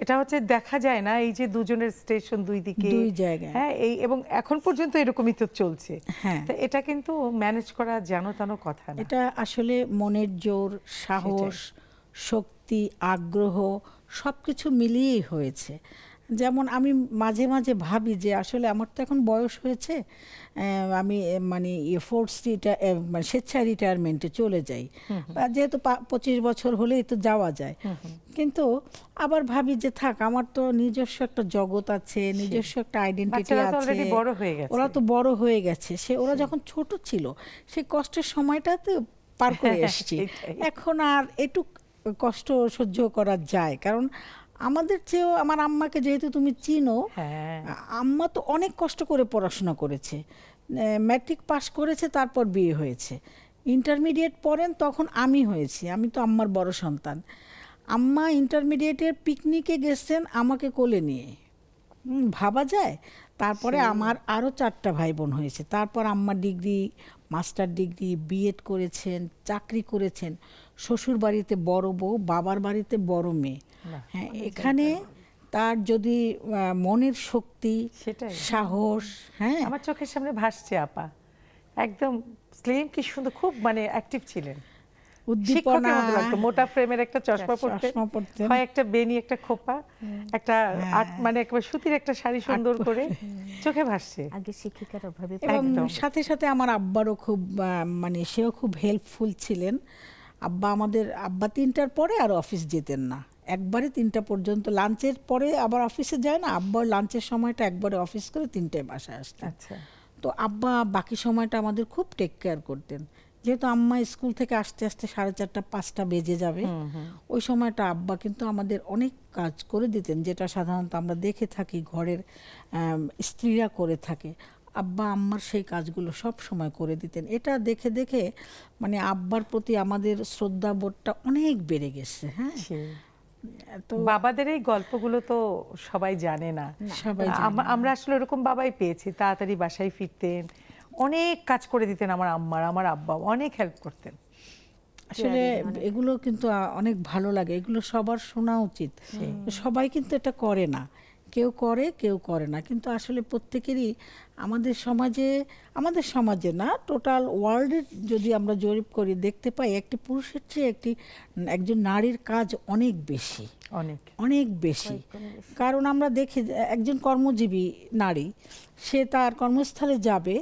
এটা হচ্ছে দেখা যায় না, এই যে দুজনের স্টেশন দুই দিকে, দুই জায়গায়। হ্যাঁ, এই এবং এখন পর্যন্ত এরকমই তো চলছে। হ্যাঁ, তো এটা কিন্তু ম্যানেজ করা জানো তানো কথা না। এটা আসলে মনের জোর, সাহস, শক্তি, আগ্রহ সবকিছু মিলিয়েই হয়েছে। যেমন আমি মাঝে মাঝে ভাবি যে আসলে আমার তো এখন বয়স হয়েছে, আমি মানে ফোর্স মানে স্বেচ্ছায় রিটায়ারমেন্টে চলে যাই। যেহেতু 25 বছর হলেই তো যাওয়া যায়। কিন্তু আবার ভাবি যে থাক, আমার তো নিজস্ব একটা জগৎ আছে, নিজস্ব একটা আইডেন্টিটি বাচ্চারা তো আছে। অলরেডি বড় হয়ে গেছে। ওরা তো বড় হয়ে গেছে, ওরা যখন ছোট ছিল সেই কষ্টের সময়টাতে পার করে এসেছি। এটাই। এখন আর এটুক কষ্ট সহ্য করা যায়, কারণ আমাদের চেয়েও আমার আম্মাকে যেহেতু তুমি চিনো, হ্যাঁ, আম্মা তো অনেক কষ্ট করে পড়াশোনা করেছে, ম্যাট্রিক পাশ করেছে, তারপর বিয়ে হয়েছে। ইন্টারমিডিয়েট পড়েন তখন আমি হয়েছি, আমি তো আম্মার বড় সন্তান। আম্মা ইন্টারমিডিয়েটের পিকনিকে গেছেন আমাকে কোলে নিয়ে, ভাবা যায়। তারপরে আমার আরও 4টা ভাই বোন হয়েছে, তারপর আম্মা ডিগ্রি, মাস্টার ডিগ্রি, বিএড করেছেন, চাকরি করেছেন, শ্বশুর বাড়িতে বড় বউ, বাবার বাড়িতে বড় মেয়ে। হ্যাঁ, এখানে তার যদি মনের শক্তি, সেটাই। সাহস, হ্যাঁ, আমার চোখের সামনে ভাসছে আপা, একদম স্লিম, কি সুন্দর, খুব মানে অ্যাক্টিভ ছিলেন, উদ্দীপনা, শিক্ষকের মতো লাগতো। মোটা ফ্রেমের একটা চশমা পরতেন, চশমা পরতেন। হয় একটা বেনি, একটা খোপা, একটা মানে একবার সুতির একটা শাড়ি সুন্দর করে, চোখে ভাসছে। আগে শিক্ষিকার অভাবে এবং একদম। সাথে সাথে আমার আব্বারও খুব মানে সেও খুব হেল্পফুল ছিলেন। আব্বা 3টার পরে আর অফিস যেতেন না, একবারে 3টা পর্যন্ত, লাঞ্চের পরে আবার অফিসে যায় না, আব্বা লাঞ্চের সময়টা একবারে অফিস করে 3টায় বাসায় আসতেন। আচ্ছা, তো আব্বা বাকি সময়টা আমাদের খুব টেক কেয়ার করতেন। যেহেতু আম্মা স্কুল থেকে আসতে আসতে 4:30 5টা বেজে যাবে, ওই সময়টা আব্বা কিন্তু আমাদের অনেক কাজ করে দিতেন, যেটা সাধারণত আমরা দেখে থাকি ঘরের স্ত্রীরা করে থাকে। আব্বা আম্মার সেই কাজগুলো সব সময় করে দিতেন। এটা দেখে দেখে মানে আব্বার প্রতি আমাদের শ্রদ্ধাবোধটা অনেক বেড়ে গেছে। হ্যাঁ, সেই। তো বাবাদের এই গল্পগুলো তো সবাই জানে না। সবাই জানে না। আমরা আসলে এরকম বাবাই পেয়েছি, তাড়াতাড়ি বাসায় ফিরতেন, অনেক কাজ করে দিতেন। আমার আব্বা অনেক হেল্প করতেন। আসলে এগুলো কিন্তু অনেক ভালো লাগে, এগুলো সবার শোনা উচিত। সবাই কিন্তু এটা করে না, কেউ করে কেউ করে না, কিন্তু আসলে প্রত্যেকেরই আমাদের সমাজে না, টোটাল ওয়ার্ল্ডের যদি আমরা জরিপ করি দেখতে পাই একটি পুরুষের চেয়ে একজন নারীর কাজ অনেক বেশি, অনেক অনেক বেশি। কারণ আমরা দেখি যে একজন কর্মজীবী নারী, সে তার কর্মস্থলে যাবে,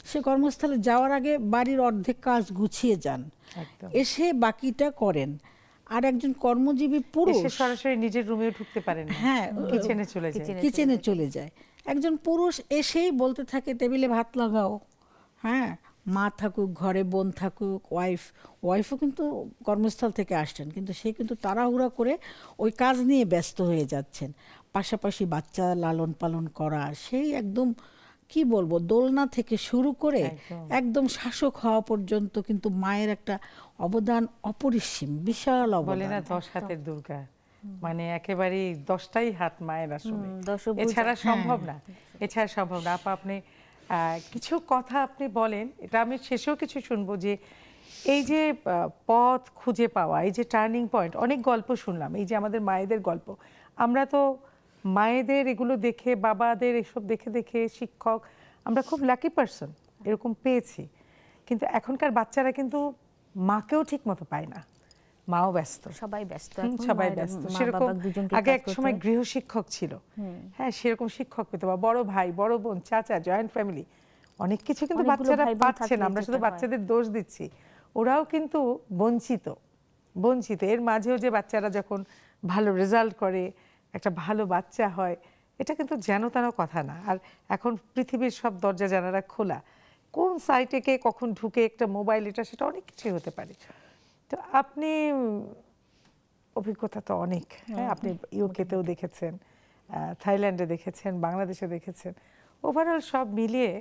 সে কর্মস্থলে যাওয়ার আগে বাড়ির অর্ধেক কাজ গুছিয়ে যান, একদম। এসে বাকিটা করেন। আর একজন কর্মজীবী পুরুষ এসে সরাসরি নিজের রুমেও ঢুকতে পারেন না, হ্যাঁ, কিচেনে চলে যায়। কিচেনে চলে যায়। একজন পুরুষ এসেই বলতে থাকে টেবিলে ভাত লাগাও। হ্যাঁ, মা থাকুক ঘরে, বোন থাকুক, ওয়াইফও কিন্তু কর্মস্থল থেকে আসছেন, কিন্তু সে কিন্তু তাড়াহুড়া করে ওই কাজ নিয়ে ব্যস্ত হয়ে যাচ্ছেন। পাশাপাশি বাচ্চা লালন পালন করা, সেই একদম কি বলবো, দোলনা থেকে শুরু করে একদম। একদম শাসক হওয়া পর্যন্ত কিন্তু মায়ের একটা অবদান অপরিসীম, বিশাল বলে না অবদান। 10 হাতের দুর্গা, মানে একেবারেই 10টাই হাত মায়ের আসলে, দশভুজা। এছাড়া সম্ভব হ্যাঁ। না, এছাড়া সম্ভব না। আপা আপনি কিছু কথা আপনি বলেন, এটা আমি শেষেও কিছু শুনবো, যে এই যে পথ খুঁজে পাওয়া, এই যে টার্নিং পয়েন্ট, অনেক গল্প শুনলাম, এই যে আমাদের মায়েদের গল্প, আমরা তো মায়েদের এগুলো দেখে, বাবাদের এসব দেখে দেখে শিক্ষক, আমরা খুব লাকি পারসন এরকম পেয়েছি। কিন্তু এখনকার বাচ্চারা কিন্তু মাকেও ঠিক মতো পায় না, মাও ব্যস্ত, সবাই ব্যস্ত এখন, সবাই মায়েরা, ব্যস্ত। মা সেরকম বাবা দুজনকে আগে কাজ এক করতে সময় হয়। গৃহ শিক্ষক ছিল, হ্যাঁ সেরকম শিক্ষক পেতো, বা বড় ভাই, বড় বোন, চাচা, জয়েন্ট ফ্যামিলি, অনেক কিছু কিন্তু অনেকগুলো বাচ্চারা ভাই বোন পাচ্ছে না। থাকলে আমরা যেটা শুধু হয়। বাচ্চাদের দোষ দিচ্ছি, ওরাও কিন্তু বঞ্চিত, বঞ্চিত। এর মাঝেও যে বাচ্চারা যখন ভালো রেজাল্ট করে, একটা ভালো বাচ্চা হয়, এটা কিন্তু যেন তেন কথা না। আর এখন পৃথিবীর সব দরজা জানালা খোলা, কোন সাইটে কে কখন ঢুকে একটা মোবাইল, এটা সেটা অনেক কিছুই হতে পারে। তো আপনি অভিজ্ঞতা তো অনেক, হ্যাঁ, আপনি ইউকেতেও দেখেছেন, থাইল্যান্ডে দেখেছেন, বাংলাদেশে দেখেছেন, ওভারঅল সব মিলিয়ে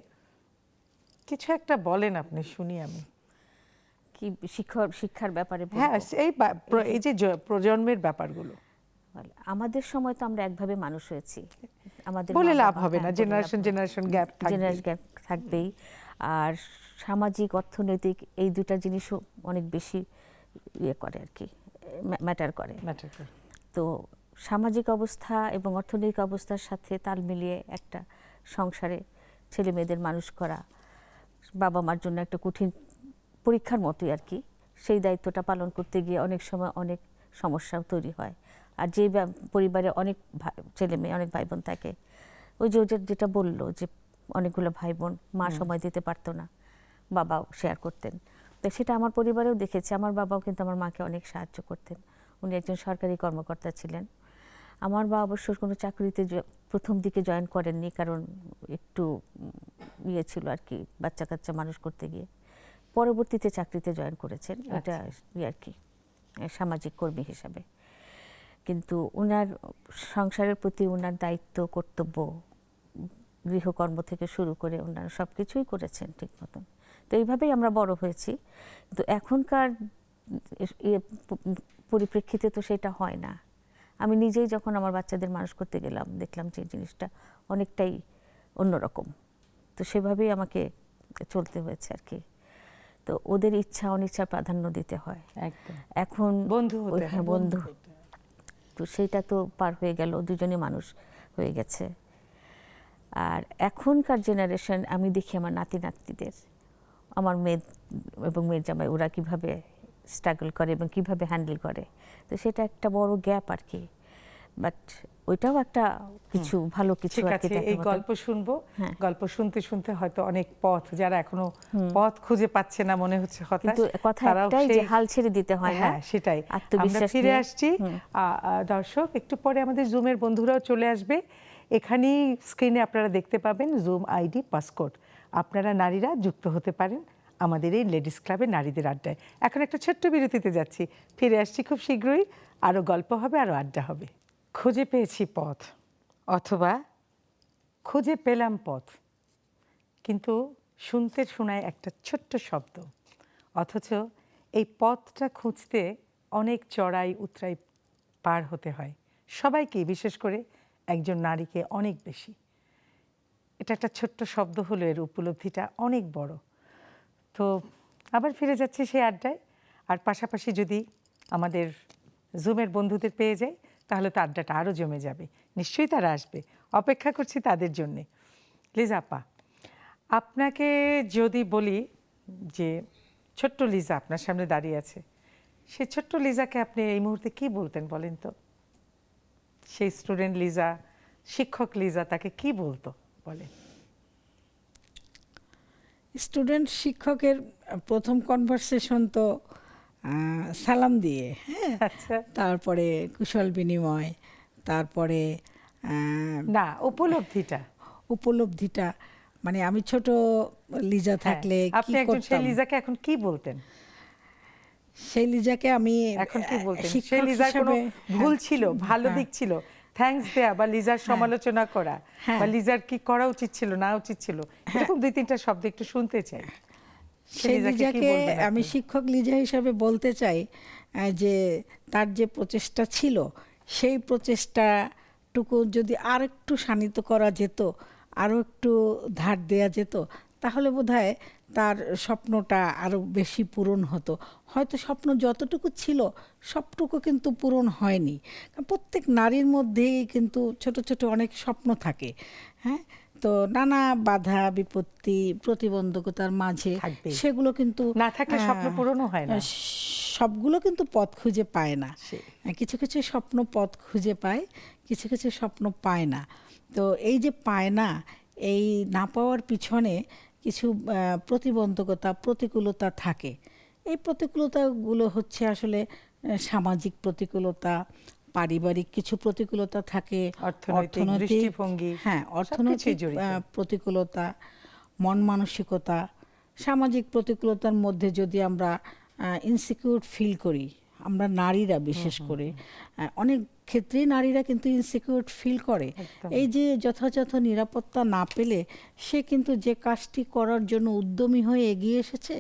কিছু একটা বলেন আপনি, শুনি আমি। কি শিক্ষার ব্যাপারে বলবো? হ্যাঁ, এই যে প্রজন্মের ব্যাপারগুলো আমাদের সময় তো আমরা একভাবে মানুষ হয়েছি, আমাদের বলে মা লাভ বাবা, হবে না, হ্যাঁ, বলে জেনারেশন লাভ হবে। জেনারেশন গ্যাপ থাকবে। জেনারেশন গ্যাপ থাকবেই। আর সামাজিক, অর্থনৈতিক এই দুটা জিনিসও অনেক বেশি ইয়ে করে আর কি, ম্যাটার করে। ম্যাটার করে। তো সামাজিক অবস্থা এবং অর্থনৈতিক অবস্থার সাথে তাল মিলিয়ে একটা সংসারে ছেলে মেয়েদের মানুষ করা বাবা মার জন্য একটা কঠিন পরীক্ষার মতোই আর কি। সেই দায়িত্বটা পালন করতে গিয়ে অনেক সময় অনেক সমস্যাও তৈরি হয়। আর যে পরিবারে অনেক ছেলে মেয়ে, অনেক ভাই বোন থাকে, ওই যে যেটা বললো যে অনেকগুলো ভাই বোন, মা সময় দিতে পারতো না, বাবাও শেয়ার করতেন। তো সেটা আমার পরিবারেও দেখেছি। আমার বাবাও কিন্তু আমার মাকে অনেক সাহায্য করতেন, উনি একজন সরকারি কর্মকর্তা ছিলেন। আমার বাবা অবশ্য কোনো চাকরিতে প্রথম দিকে জয়েন করেননি, কারণ একটু ইয়ে ছিল আর কি, বাচ্চা কাচ্চা মানুষ করতে গিয়ে। পরবর্তীতে চাকরিতে জয়েন করেছেন, এটা ইয়ে আর কি, সামাজিক কর্মী হিসাবে। কিন্তু ওনার সংসারের প্রতি ওনার দায়িত্ব, কর্তব্য, গৃহকর্ম থেকে শুরু করে ওনারা সব কিছুই করেছেন ঠিক মতন। তো এইভাবেই আমরা বড় হয়েছি। কিন্তু এখনকার পরিপ্রেক্ষিতে তো সেটা হয় না। আমি নিজেই যখন আমার বাচ্চাদের মানুষ করতে গেলাম, দেখলাম যে জিনিসটা অনেকটাই অন্যরকম। তো সেভাবেই আমাকে চলতে হয়েছে আর কি। তো ওদের ইচ্ছা অনিচ্ছার প্রাধান্য দিতে হয়। একদম। এখন বন্ধু হতে হয়। হ্যাঁ, বন্ধু। তো সেটা তো পার হয়ে গেল, দুজনে মানুষ হয়ে গেছে। আর এখনকার জেনারেশন আমি দেখি আমার নাতি নাতনিদের, আমার মেয়ে এবং মেয়ের জামাই, ওরা কিভাবে স্ট্রাগল করে এবং কিভাবে হ্যান্ডেল করে। তো সেটা একটা বড় গ্যাপ আর কি। বাট ওইটাও একটা কিছু ভালো কিছু ঠিক আর কি আছে, দেখার এই মতো। গল্প শুনবো। হ্যাঁ। গল্প শুনতে শুনতে হয়তো অনেক পথ, যারা এখনো পথ খুঁজে পাচ্ছে না, মনে হচ্ছে হতাশ, কিন্তু কথা তারাও একটাই যে সেই- হাল ছেড়ে দিতে হয় না। হ্যাঁ সেটাই। আমরা আত্মবিশ্বাস ফিরে নিয়ে। আসছি। দর্শক, একটু পরে আমাদের জুমের বন্ধুরাও চলে আসবে। এখানেই স্ক্রিনে আপনারা দেখতে পাবেন জুম আইডি পাসকোড। আপনারা নারীরা যুক্ত হতে পারেন আমাদের এই লেডিস ক্লাবে নারীদের আড্ডায়। এখন একটা ছোট্ট বিরতিতে যাচ্ছি, ফিরে আসছি খুব শীঘ্রই। আরও গল্প হবে, আরও আড্ডা হবে। খুঁজে পেয়েছি পথ, অথবা খুঁজে পেলাম পথ, কিন্তু শুনতে শোনায় একটা ছোট্ট শব্দ, অথচ এই পথটা খুঁজতে অনেক চড়াই উতরাই পার হতে হয় সবাইকে, বিশেষ করে একজন নারীকে অনেক বেশি। এটা একটা ছোট্ট শব্দ হলো, এর উপলব্ধিটা অনেক বড়। তো আবার ফিরে যাচ্ছি সেই আড্ডায়। আর পাশাপাশি যদি আমাদের জুমের বন্ধুদের পেয়ে যাই, তাহলে তো আড্ডাটা আরও জমে যাবে। নিশ্চয়ই তারা আসবে, অপেক্ষা করছি তাদের জন্যে। লিজা আপা, আপনাকে যদি বলি যে ছোট্ট লিজা আপনার সামনে দাঁড়িয়ে আছে, সেই ছোট্ট লিজাকে আপনি এই মুহূর্তে কি বলতেন বলেন তো? সেই স্টুডেন্ট লিজা, শিক্ষক লিজা, তাকে কি বলতো বলেন? স্টুডেন্ট শিক্ষকের প্রথম কনভারসেশন তো সালাম দিয়ে, হ্যাঁ, আচ্ছা, তারপরে কুশল বিনিময়, তারপরে না উপলব্ধিটা। উপলব্ধিটা, মানে আমি ছোট লিজা থাকলে হ্যাঁ, কি আপনি একজন সেই করতাম, লিজাকে এখন কি বলতেন? সেই লিজাকে আমি এখন কি বলতেন? সেই শিক্ষক লিজার কোনো হিসেবে, ভুল ছিল, ভালো হ্যাঁ, দিক ছিল, থ্যাঙ্কস দেয়া বা লিজার সমালোচনা করা হ্যাঁ। বা লিজার কি করা উচিত ছিল না উচিত ছিল, এরকম 2-3টা শব্দ একটু শুনতে চাই। সেই লিজাকে কি লিজাকে বলবেন আমি আপনি? শিক্ষক লিজা হিসাবে বলতে চাই যে তার যে প্রচেষ্টা ছিল সেই প্রচেষ্টাটুকু যদি আর একটু শানিত করা যেত, আরও একটু ধার দেয়া যেত, তাহলে বোধহয় তার স্বপ্নটা আরও বেশি পূরণ হতো। হয়তো স্বপ্ন যতটুকু ছিল সবটুকু কিন্তু পূরণ হয়নি। কারণ প্রত্যেক নারীর মধ্যেই কিন্তু ছোট ছোট অনেক স্বপ্ন থাকে। হ্যাঁ, তো নানা বাধা বিপত্তি প্রতিবন্ধকতার মাঝে থাকবেই। সেগুলো কিন্তু না থাকলে স্বপ্ন পূরণও হয় না। সবগুলো কিন্তু পথ খুঁজে পায় না। সেই। কিছু কিছু স্বপ্ন পথ খুঁজে পায়, কিছু কিছু স্বপ্ন পায় না। তো এই যে পায় না, এই না পাওয়ার পিছনে কিছু প্রতিবন্ধকতা প্রতিকূলতা থাকে। এই প্রতিকূলতাগুলো হচ্ছে আসলে সামাজিক প্রতিকূলতা, পারিবারিক কিছু প্রতিকূলতা থাকে, অর্থনৈতিক দৃষ্টিভঙ্গি, হ্যাঁ, সবকিছুই অর্থনৈতিক জড়িত। প্রতিকূলতা, মন মানসিকতা, সামাজিক প্রতিকূলতার মধ্যে যদি আমরা ইনসিকিউর ফিল করি, আমরা নারীরা বিশেষ করে অনেক ক্ষেত্রেই নারীরা কিন্তু ইনসিকিউর ফিল করে। একদম। এই যে যথাযথ নিরাপত্তা না পেলে সে কিন্তু যে কাজটি করার জন্য উদ্যমী হয়ে এগিয়ে এসেছে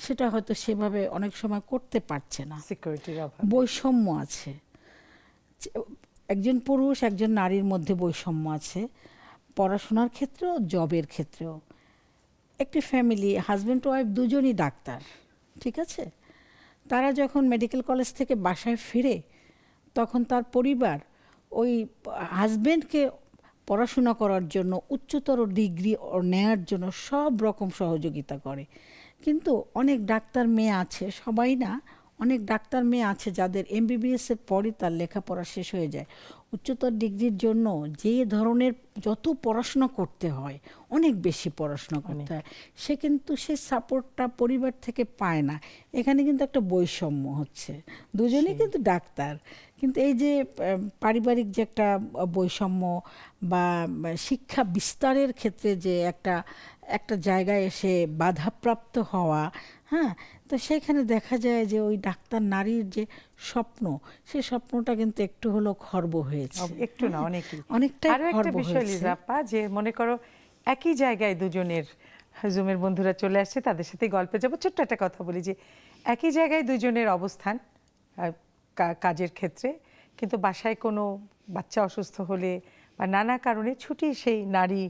সেটা হয়তো সেভাবে অনেক সময় করতে পারছে না। সিকিউরিটির অভাব। বৈষম্য আছে, একজন পুরুষ একজন নারীর মধ্যে বৈষম্য আছে, পড়াশোনার ক্ষেত্রেও জবের ক্ষেত্রেও। একটি ফ্যামিলি হাজব্যান্ড ওয়াইফ দুজনই ডাক্তার, ঠিক আছে, তারা যখন মেডিকেল কলেজ থেকে বাসায় ফিরে তখন তার পরিবার ওই হাজব্যান্ডকে পড়াশোনা করার জন্য উচ্চতর ডিগ্রি নেয়ার জন্য সব রকম সহযোগিতা করে। কিন্তু অনেক ডাক্তার মেয়ে আছে, সবাই না, অনেক ডাক্তার মেয়ে আছে যাদের এমবিবিএসের পরই তার লেখাপড়া শেষ হয়ে যায়। উচ্চতর ডিগ্রির জন্য যে ধরনের যত পড়াশোনা করতে হয়, অনেক বেশি পড়াশোনা করতে হয়, সে কিন্তু সে সাপোর্টটা পরিবার থেকে পায় না। এখানে কিন্তু একটা বৈষম্য হচ্ছে। দুজনেই কিন্তু ডাক্তার, কিন্তু এই যে পারিবারিক যে একটা বৈষম্য বা শিক্ষা বিস্তারের ক্ষেত্রে যে একটা একটা জায়গায় এসে বাধাপ্রাপ্ত হওয়া, হ্যাঁ, তো সেখানে দেখা যায় যে ওই ডাক্তার নারীর যে স্বপ্ন, সেই স্বপ্নটা কিন্তু একটু হলো খর্ব হয়েছে। একটু না, অনেকই। অনেকটাই আরো একটা খর্ব বিষয় হয়েছে। লিজা আপা, যে মনে করো একই জায়গায় দুজনের জুমের বন্ধুরা চলে আসছে, তাদের সাথে গল্পে যাবো। ছোট্ট একটা কথা বলি যে একই জায়গায় দুজনের অবস্থান কাজের ক্ষেত্রে, কিন্তু বাসায় কোনো বাচ্চা অসুস্থ হলে বা নানা কারণে ছুটি সেই নারী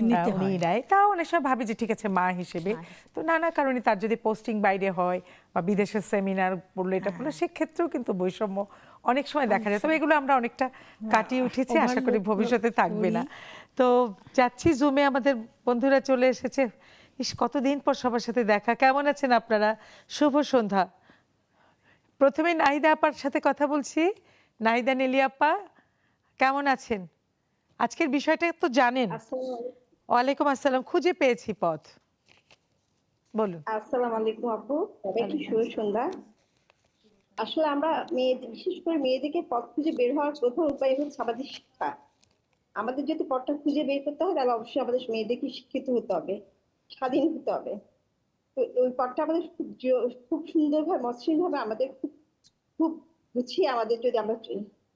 নিতে উনি হয়। নেয়। তাও অনেক সময় ভাবে যে ঠিক আছে মা হিসেবে, তো নানা কারণে তার যদি পোস্টিং বাইরে হয় বা বিদেশের সেমিনার পড়লো এটা পড়লো, সেক্ষেত্রেও কিন্তু বৈষম্য অনেক সময় দেখা যায়। তবে এগুলো আমরা অনেকটা কাটিয়ে উঠেছি, আশা করি ভবিষ্যতে থাকবে না। তো যাচ্ছি জুমে, আমাদের বন্ধুরা চলে এসেছে। ইস, কতদিন পর সবার সাথে দেখা। কেমন আছেন আপনারা? শুভ সন্ধ্যা। প্রথমে নাহিদা আপার সাথে কথা বলছি। নাহিদা নেলি আপা, কেমন আছেন? আজকের বিষয়টা তো জানেন। ওয়ালাইকুম আসসালাম। খুঁজে পেয়েছি পথ, বলুন। আসসালামু আলাইকুম আপু, সবাইকে শুভ সন্ধ্যা। আসলে আমরা বিশেষ করে মেয়েদেরকে পথ খুঁজে বের হওয়ার প্রথম উপায় হচ্ছে আমাদের শিক্ষা। আমাদের যদি পথটা খুঁজে বের করতে হয় তাহলে অবশ্যই আমাদের মেয়েদেরকে শিক্ষিত হতে হবে, স্বাধীন হতে হবে। তো ওই পথটা আমাদের খুব সুন্দরভাবে মসৃণ ভাবে আমাদের খুব খুব গুছিয়ে আমাদের যদি আমরা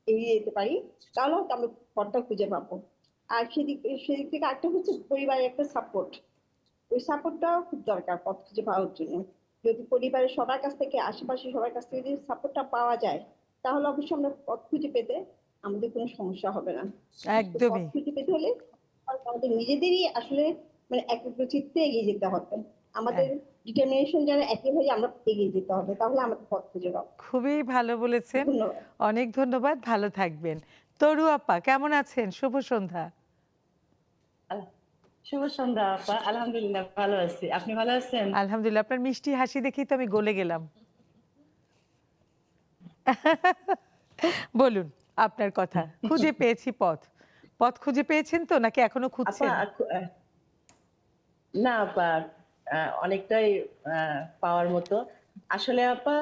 এগিয়ে যেতে পারি তাহলে হয়তো আমরা পথটা খুঁজে পাবো। আর সেদিক থেকে একটা হচ্ছে পরিবারের একটা সাপোর্ট। ওই সাপোর্টটাও খুব দরকার পথ খুঁজে পাওয়ার জন্য। যদি পরিবারের সবার কাছ থেকে, আশেপাশে সবার কাছ থেকে যদি সাপোর্টটা পাওয়া যায় তাহলে অবশ্যই আমরা পথ খুঁজে পেতে আমাদের কোনো সমস্যা হবে না। তো পথ একদমই। খুঁজে পেতে হলে আমাদের নিজেদেরই আসলে মানে একচিত্তে এগিয়ে যেতে হবে। আমাদের ডিটারমিনেশন যেন একই হয়ে আমরা এগিয়ে যেতে হবে, তাহলে আমাদের পথ খুঁজে পাবো। খুবই ভালো বলেছেন, ধন্যবাদ। অনেক ধন্যবাদ। ভালো থাকবেন। তরু আপা কেমন আছেন? শুভ সন্ধ্যা। শুভ সন্ধ্যা আপা, আলহামদুলিল্লাহ ভালো আছি। আপনি ভালো আছেন? আলহামদুলিল্লাহ, আপনার মিষ্টি হাসি দেখেই তো আমি গলে গেলাম। বলুন আপনার কথা। খুঁজে পেয়েছি পথ। পথ খুঁজে পেয়েছেন তো, নাকি এখনো আপা খুঁজছেন? না আপা, অনেকটাই পাওয়ার মতো। আসলে আপা,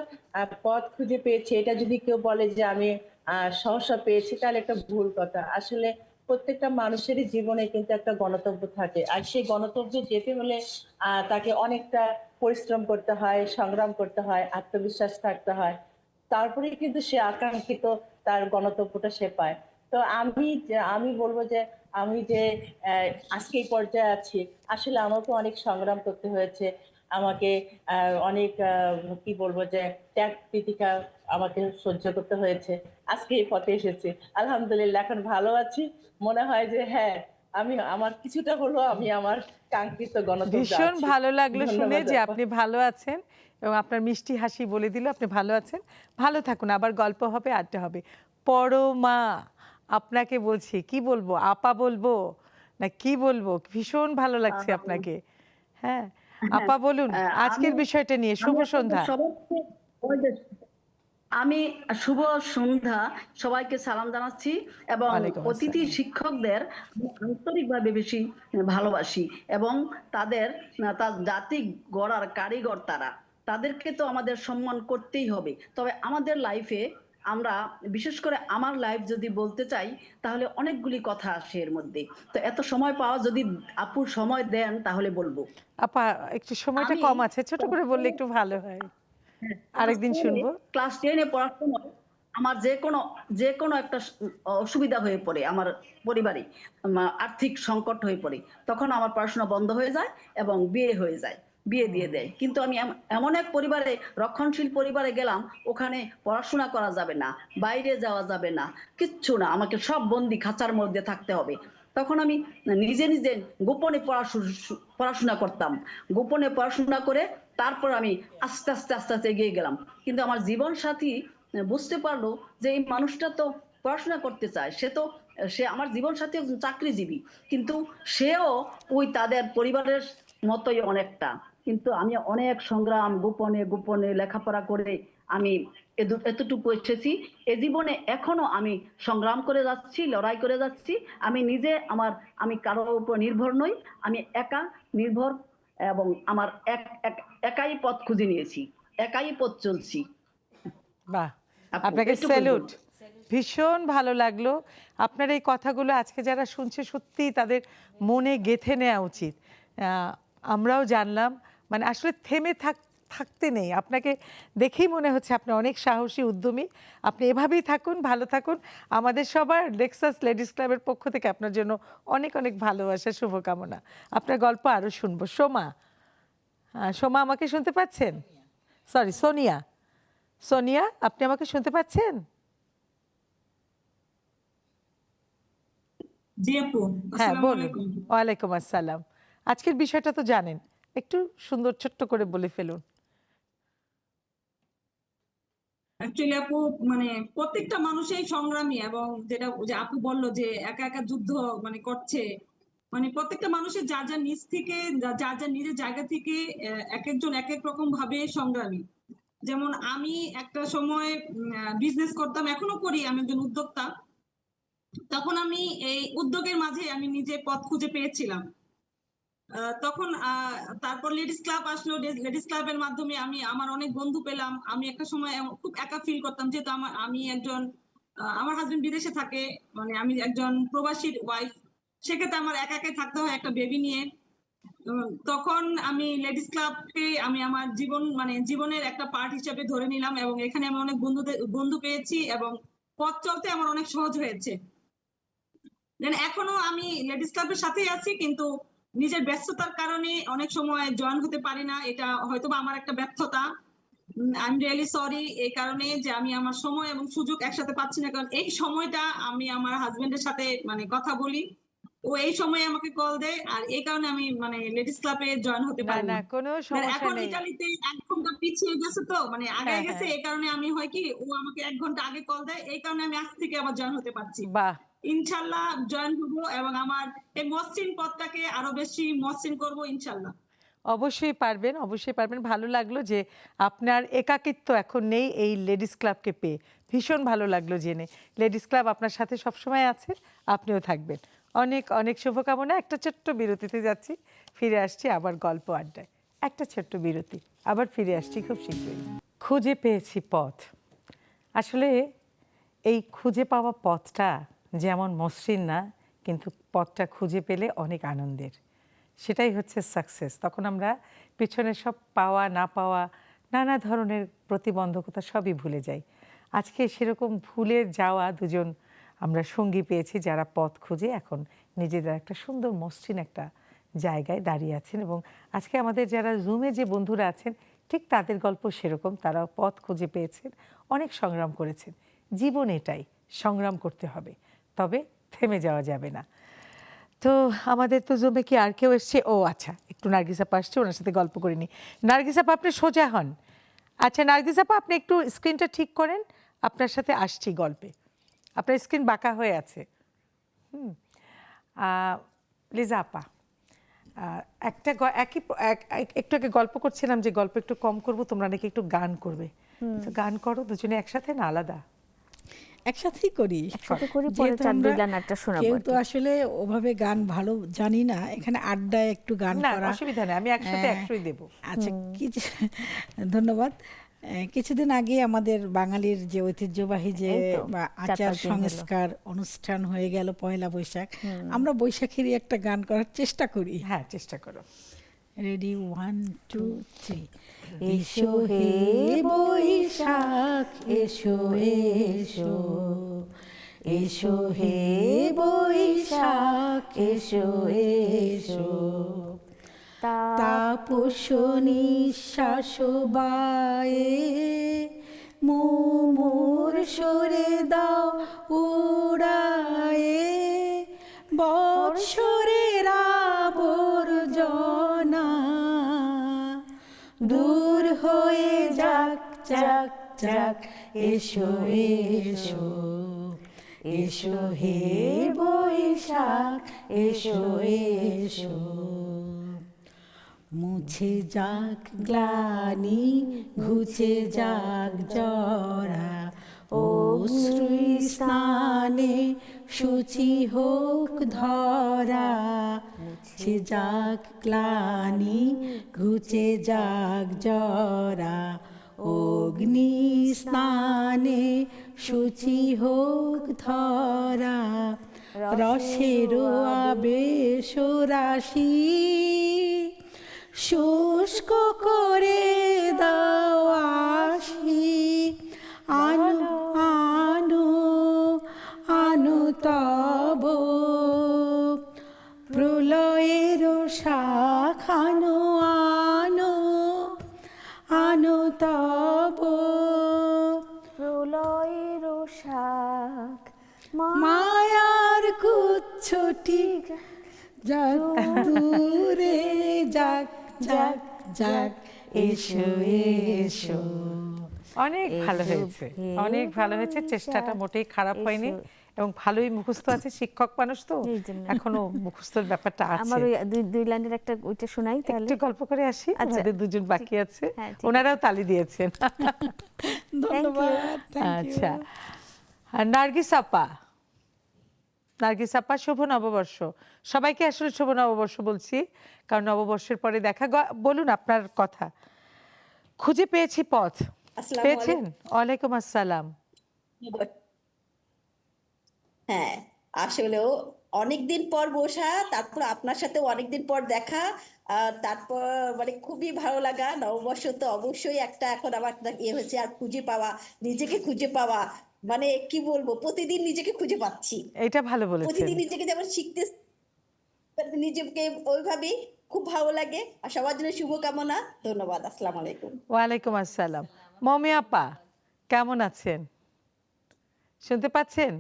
পথ খুঁজে পেয়েছি এটা যদি কেউ বলে যে আমি সমস্যা পেয়েছি, তাহলে একটা ভুল কথা। আসলে প্রত্যেকটা মানুষেরই জীবনে কিন্তু একটা গন্তব্য থাকে, আর সেই গন্তব্যে যেতে হলে তাকে অনেকটা পরিশ্রম করতে হয়, সংগ্রাম করতে হয়, আত্মবিশ্বাস থাকতে হয়, তারপরে কিন্তু সে আকাঙ্ক্ষিত তার গন্তব্যটা সে পায়। তো আমি বলবো যে আমি যে আজকে এই পর্যায়ে আছি, আসলে আমাকে অনেক সংগ্রাম করতে হয়েছে। আমাকে অনেক কি বলবো যে ত্যাগ তিতিক্ষা আমাকে সহ্য করতে হয়েছে, আজকে এই পথে এসেছি। আলহামদুলিল্লাহ এখন ভালো আছি। মনে হয় যে হ্যাঁ, আমি আমার কিছুটা হলেও আমি আমার কাঙ্ক্ষিত গণতন্ত্রে ভীষণ আছি। ভালো লাগলো শুনে ধন্যবাদ যে আপা। আপনি ভালো আছেন এবং আপনার মিষ্টি হাসি বলে দিল আপনি ভালো আছেন। ভালো থাকুন, আবার গল্প হবে, আড্ডা হবে। পরমা, আপনাকে বলছি, কি বলবো, আপা বলবো না কি বলবো, ভীষণ ভালো লাগছে আপনাকে। হ্যাঁ আপা বলুন আমি আজকের বিষয়টা নিয়ে। আমি শুভ আপনাদের সন্ধ্যা। সবাইকে ওই যে আমি শুভ সন্ধ্যা, সবাইকে সালাম জানাচ্ছি এবং ওয়ালাইকুম অতিথি আসসালাম। শিক্ষকদের আমি আন্তরিকভাবে বেশি ভালোবাসি এবং তার জাতি গড়ার কারিগর তারা, তাদেরকে তো আমাদের সম্মান করতেই হবে। তবে আমাদের লাইফে আমরা বিশেষ করে আমার লাইফ যদি বলতে চাই তাহলে অনেকগুলি কথা আসে এর মধ্যে। তো এত সময় পাওয়া যদি আপুর সময় দেন তাহলে বলবো। আপা একটু সময়টা আমি কম আছে, ছোট করে বললে একটু ভালো হয়, আরেকদিন শুনবো। ক্লাস 10-এ পড়ার সময় আমার যে কোনো একটা অসুবিধা হয়ে পড়ে আমার পরিবারে, আর্থিক সংকট হয়ে পড়ে, তখন আমার পড়াশোনা বন্ধ হয়ে যায় এবং বিয়ে হয়ে যায়, বিয়ে দিয়ে দেয়। কিন্তু আমি এমন এক পরিবারে, রক্ষণশীল পরিবারে গেলাম, ওখানে পড়াশোনা করা যাবে না, বাইরে যাওয়া যাবে না, কিচ্ছু না, আমাকে সব বন্দি খাঁচার মধ্যে থাকতে হবে। তখন আমি নিজে নিজে গোপনে পড়াশোনা করতাম, গোপনে পড়াশোনা করে তারপর আমি আস্তে আস্তে আস্তে আস্তে এগিয়ে গেলাম। কিন্তু আমার জীবন সাথী বুঝতে পারলো যে এই মানুষটা তো পড়াশোনা করতে চায়, সে আমার জীবন সাথী একজন চাকরিজীবী, কিন্তু সেও ওই তাদের পরিবারের মতোই অনেকটা। কিন্তু আমি অনেক সংগ্রাম, গোপনে গোপনে লেখাপড়া করে আমি এতটুকু এসেছি। এ জীবনে এখনো আমি সংগ্রাম করে যাচ্ছি, লড়াই করে যাচ্ছি। আমি নিজে আমি কারোর উপর নির্ভর নই, আমি একা নির্ভর এবং আমার একাই পথ খুঁজে নিয়েছি, একাই পথ চলছি। বাহ, আপু, আপনাকে এইটুকুই স্যালুট। বলবো। ভীষণ ভালো লাগলো আপনার এই কথাগুলো। আজকে যারা শুনছে সত্যি তাদের মনে গেঁথে নেওয়া উচিত। আমরাও জানলাম, মানে আসলে থেমে থাকতে নেই। আপনাকে দেখেই মনে হচ্ছে আপনি অনেক সাহসী, উদ্যমী। আপনি এভাবেই থাকুন, ভালো থাকুন। আমাদের সবার লেক্সাস লেডিস ক্লাবের পক্ষ থেকে আপনার জন্য অনেক অনেক ভালোবাসা, শুভকামনা। আপনার গল্প আরও শুনবো। সোমা, সোমা আমাকে শুনতে পাচ্ছেন? সরি, সোনিয়া। সোনিয়া, আপনি আমাকে শুনতে পাচ্ছেন? জি আপু, হ্যাঁ আসসালামু বলুন। আলাইকুম। ওয়ালাইকুম আসসালাম। আজকের বিষয়টা তো জানেন, একটু সুন্দর ছোট্ট করে বলে ফেলুন। অ্যাকচুয়ালি আপু, মানে প্রত্যেকটা মানুষই সংগ্রামী, এবং যেটা যে আপু বললো যে একা একা যুদ্ধ মানে করছে, মানে প্রত্যেকটা মানুষের যার যার নিজ থেকে, যার যার নিজের জায়গা থেকে এক একজন এক এক রকম ভাবে সংগ্রামী। যেমন আমি একটা সময় বিজনেস করতাম, এখনো করি, আমি একজন উদ্যোক্তা। তখন আমি এই উদ্যোগের মাঝে আমি নিজে পথ খুঁজে পেয়েছিলাম। তখন তারপর লেডিস ক্লাব আসলো, লেডিস ক্লাবের মাধ্যমে আমি আমার অনেক বন্ধু পেলাম। আমি একটা সময় খুব একা ফিল করতাম, যেহেতু আমি একজন আমার হাজবেন্ড বিদেশে থাকে, মানে আমি একজন প্রবাসীর ওয়াইফ, সেক্ষেত্রে আমার একা একাই থাকতে হয় একটা বেবি নিয়ে। তখন আমি লেডিস ক্লাবকে আমি আমার জীবনের একটা পার্ট হিসেবে ধরে নিলাম, এবং এখানে আমি অনেক বন্ধু পেয়েছি এবং পথ চলতে আমার অনেক সহজ হয়েছে। দেন এখনো আমি লেডিস ক্লাবের সাথেই আছি, কিন্তু নিজের ব্যস্ততার কারণে অনেক সময় জয়েন হতে পারি না। এটা হয়তো আমার একটা ব্যর্থতা। আই এম রিয়েলি সরি এই কারণে যে আমি আমার সময় এবং সুযোগ একসাথে পাচ্ছি না, কারণ এই সময়টা আমি আমার হাজবেন্ডের সাথে মানে কথা বলি, ও এই সময় আমাকে কল দেয়, আর এই কারণে আমি মানে লেডিস ক্লাবে জয়েন হতে না পারি না, না। কোনো সমস্যা এখন নেই। ইতালিতে 1 ঘন্টা পিছিয়ে গেছে, তো মানে আগে হ্যাঁ গেছে, হ্যাঁ, এই কারণে আমি হয় কি, ও আমাকে 1 ঘন্টা আগে কল দেয়, এই কারণে আমি আজ থেকে আবার জয়েন হতে পারছি। বাহ। ইনশাল্লাহ জয়েন হবো এবং আমার এই মসৃণ পথটাকে আরো বেশি মসৃণ করব ইনশাল্লাহ। অবশ্যই পারবেন, অবশ্যই পারবেন। ভালো লাগলো যে আপনার একাকিত্ব এখন নেই এই লেডিস ক্লাবকে পেয়ে। ভীষণ ভালো লাগলো জেনে। লেডিস ক্লাব আপনার সাথে সবসময় আছে, আপনিও থাকবেন। অনেক অনেক শুভকামনা। একটা ছোট্ট বিরতিতে যাচ্ছি, ফিরে আসছি আবার গল্প আড্ডায়। একটা ছোট্ট বিরতি, আবার ফিরে আসছি খুব শীঘ্রই। খুঁজে পেয়েছি পথ। আসলে এই খুঁজে পাওয়া পথটা যেমন মসৃণ না, কিন্তু পথটা খুঁজে পেলে অনেক আনন্দের। সেটাই হচ্ছে সাকসেস। তখন আমরা পিছনে সব পাওয়া না পাওয়া, নানা ধরনের প্রতিবন্ধকতা সবই ভুলে যাই। আজকে সেরকম ভুলে যাওয়া দুজন আমরা সঙ্গী পেয়েছি যারা পথ খুঁজে এখন নিজেদের একটা সুন্দর মসৃণ একটা জায়গায় দাঁড়িয়ে আছেন। এবং আজকে আমাদের যারা জুমে যে বন্ধুরা আছেন ঠিক তাদের গল্প সেরকম, তারা পথ খুঁজে পেয়েছেন, অনেক সংগ্রাম করেছেন। জীবন এটাই, সংগ্রাম করতে হবে, তবে থেমে যাওয়া যাবে না। তো আমাদের তো জমে কি আর কেউ এসছে? ও আচ্ছা, একটু নার্গিস আপা আসছে, ওনার সাথে গল্প করে নিই। নার্গিস আপা আপনি সোজা হন। আচ্ছা নার্গিস আপা আপনি একটু স্ক্রিনটা ঠিক করেন, আপনার সাথে আসছি গল্পে। আপনার স্ক্রিন বাঁকা হয়ে আছে। লিজা আপা, একটু আগে গল্প করছিলাম যে গল্প একটু কম করব, তোমরা নাকি একটু গান করবে। তো গান করো দুজনে একসাথে না আলাদা? একসাথেই করি। একসাথে করি, পরে যেহেতু চার দুই আমরা গান একটা শোনাবো কেউ আর তো কি। আসলে ওভাবে গান ভালো জানি না, এখানে আড্ডায় একটু গান না করা। অসুবিধা নেই, আমি একসাথে হ্যাঁ, একশোই দেবো। আচ্ছা ধন্যবাদ। কিছুদিন আগে আমাদের বাঙালির যে ঐতিহ্যবাহী যে এই তো, আচার 4-5 দিন হলো। সংস্কার অনুষ্ঠান হয়ে গেল পয়লা বৈশাখ, আমরা বৈশাখেরই একটা গান করার চেষ্টা করি। হ্যাঁ চেষ্টা করো। রেডি 1 2 3। এসো হে বৈশাখ এসো এসো, এসো হে বৈশাখ এসো এসো, তাপস নিঃশ্বাস বায়ে মুমুর সরে দাও উড়ায়ে, বৎসরের আবর্জনা দূর হয়ে যাক যাক যাক, এসো এসো, এসো হে বৈশাখ এসো এসো। মুছে যাক গ্লানি ঘুচে যাক জরা, অশ্রু স্নানে শুচি হোক ধরা। মুছে যাক গ্লানি ঘুচে যাক জরা, অগ্নি স্নানে শুচি হোক ধরা। রসের আবেশ রাশি শুষ্ক করে দাও আসি, আনো আনো আনো তব প্রলয়ের শাখানো, আনো আনো তব প্রলয়ের শাখ মায়ার গুচ্ছটি যাক দূরে যাক যাক যাক, এসো এসো। অনেক ভালো হয়েছে, অনেক ভালো হয়েছে, চেষ্টাটা মোটেই খারাপ হয়নি এবং ভালোই মুখস্থ আছে, শিক্ষক মানুষ তো এই জন্য। এখনো মুখস্থর ব্যাপারটা আছে। আমার ওই দুই লাইনের একটা ওইটা শোনাই তাহলে। একটু গল্প করে আসি, আচ্ছা, আমাদের দুজন বাকি আছে, হ্যাঁ, ঠিক ওনারাও তালি দিয়েছেন। ধন্যবাদ, thank you. আচ্ছা আর নার্গিস আপা, নার্গিস আপা শুভ নববর্ষ। সবাইকে আসলে শুভ নববর্ষ বলছি, কারণ নববর্ষের পরে দেখা। বলুন আপনার কথা। খুঁজে পেয়েছি পথ, আসসালামু পেয়েছেন? ওয়ালাইকুম আসসালাম। হ্যাঁ, আসলেও অনেকদিন পর বসা, তারপর আপনার সাথে অনেকদিন পর দেখা, তারপর মানে খুবই ভালো লাগা। নববর্ষ তো অবশ্যই একটা এখন আমার একটা ইয়ে হয়েছে, আর খুঁজে পাওয়া, নিজেকে খুঁজে পাওয়া, মানে কি বলবো, প্রতিদিন নিজেকে খুঁজে পাচ্ছি। এটা ভালো বলেছেন। প্রতিদিন নিজেকে যেমন শিখতে, নিজেকে ওইভাবেই খুব ভালো লাগে। আর সবার জন্য শুভকামনা। ধন্যবাদ। আসসালামু আলাইকুম। ওয়ালাইকুম আসসালাম। মমি আপা কেমন আছেন? শুনতে পাচ্ছেন?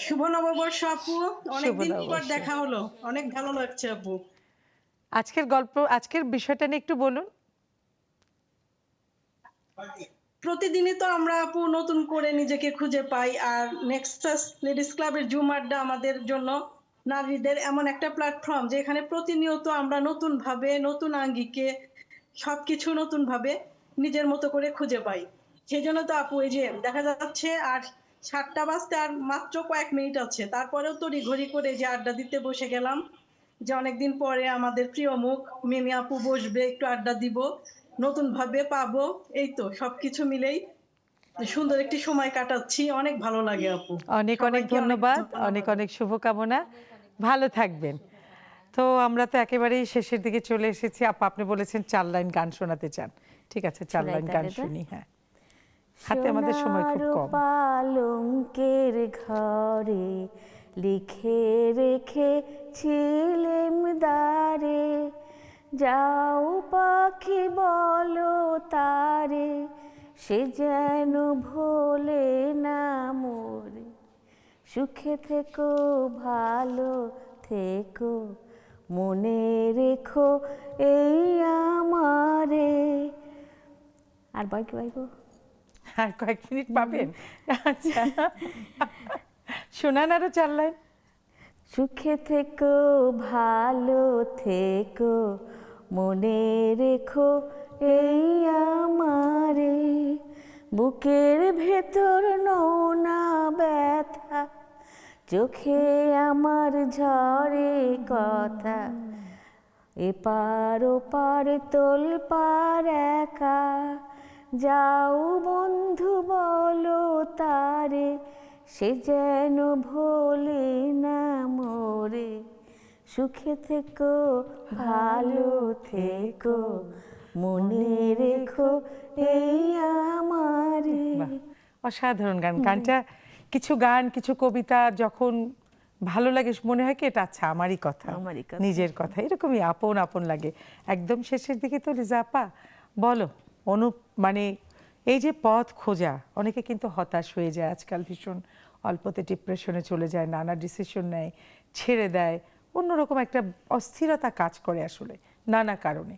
শুভ নববর্ষ আপু, অনেকদিন পর নববর্ষ। দেখা হলো, অনেক ভালো লাগছে আপু। আজকের গল্প, আজকের বিষয়টা নিয়ে একটু বলুন। প্রতিদিনই তো আমরা আপু নতুন করে নিজেকে খুঁজে পাই, আর নেক্সাস লেডিস ক্লাবের জুম আড্ডা আমাদের জন্য নারীদের এমন একটা প্ল্যাটফর্ম যেখানে প্রতিনিয়ত আমরা নতুন ভাবে, নতুন আঙ্গিকে সবকিছু নতুন ভাবে নিজের মতো করে খুঁজে পাই। সেই জন্য তো আপু এই যে দেখা যাচ্ছে আর 7টা বাজতে আর মাত্র কয়েক মিনিট আছে, তারপরেও তো ঘড়ি করে যে আড্ডা দিতে বসে গেলাম, যে অনেকদিন পরে আমাদের প্রিয় মুখ মিমি আপু বসবে, একটু আড্ডা দিব, নতুন ভাবে পাবো। এই তো সবকিছু মিলেই সুন্দর একটি সময় কাটাচ্ছি, অনেক ভালো লাগে আপু। অনেক অনেক সবাইকে ধন্যবাদ, অনেক অনেক শুভকামনা, ভালো থাকবেন। তো আমরা তো একেবারেই শেষের দিকে চলে এসেছি। আপা আপনি বলেছেন 4 লাইন গান শোনাতে চান, ঠিক আছে 4 শোনাই লাইন গান তাহলে তো? শুনি। হ্যাঁ হাতে আমাদের সময় খুব সোনার কম। পালঙ্কের ঘরে লিখে রেখেছিলেম দ্বারে, যাও পাখি বলো তারে, সে যেন ভোলে না মোরে। সুখে থেকো ভালো থেকো, মনে রেখো এই আমারে। আর কি বাইবো? আর কয়েক মিনিট পাবেন? আচ্ছা, শোনান আরো 4 লাইন। সুখে থেকো ভালো থেকো, মনে রেখো এই আমারে। বুকের ভেতর নোনা ব্যথা, চোখে আমার ঝরে কথা, এপার ওপার তোলপার একা, যাও বন্ধু বলো তারে, সে যেন ভোলে না মোরে। সুখে থেকো ভালো থেকো, মনে রেখো এই আমারে। বাহ, অসাধারণ গান। গানটা কিছু গান, কিছু কবিতা যখন ভালো লাগে মনে হয় কি এটা আচ্ছা আমারই কথা, আমারই কথা। নিজের কথা, এরকমই আপন আপন লাগে। একদম শেষের দিকে তো লিজা আপা বলো, মানে এই যে পথ খোঁজা, অনেকে কিন্তু হতাশ হয়ে যায় আজকাল, ভীষণ অল্পতে ডিপ্রেশনে চলে যায়, নানা ডিসিশন নেয়, ছেড়ে দেয়, অন্যরকম একটা অস্থিরতা কাজ করে আসলে নানা কারণে।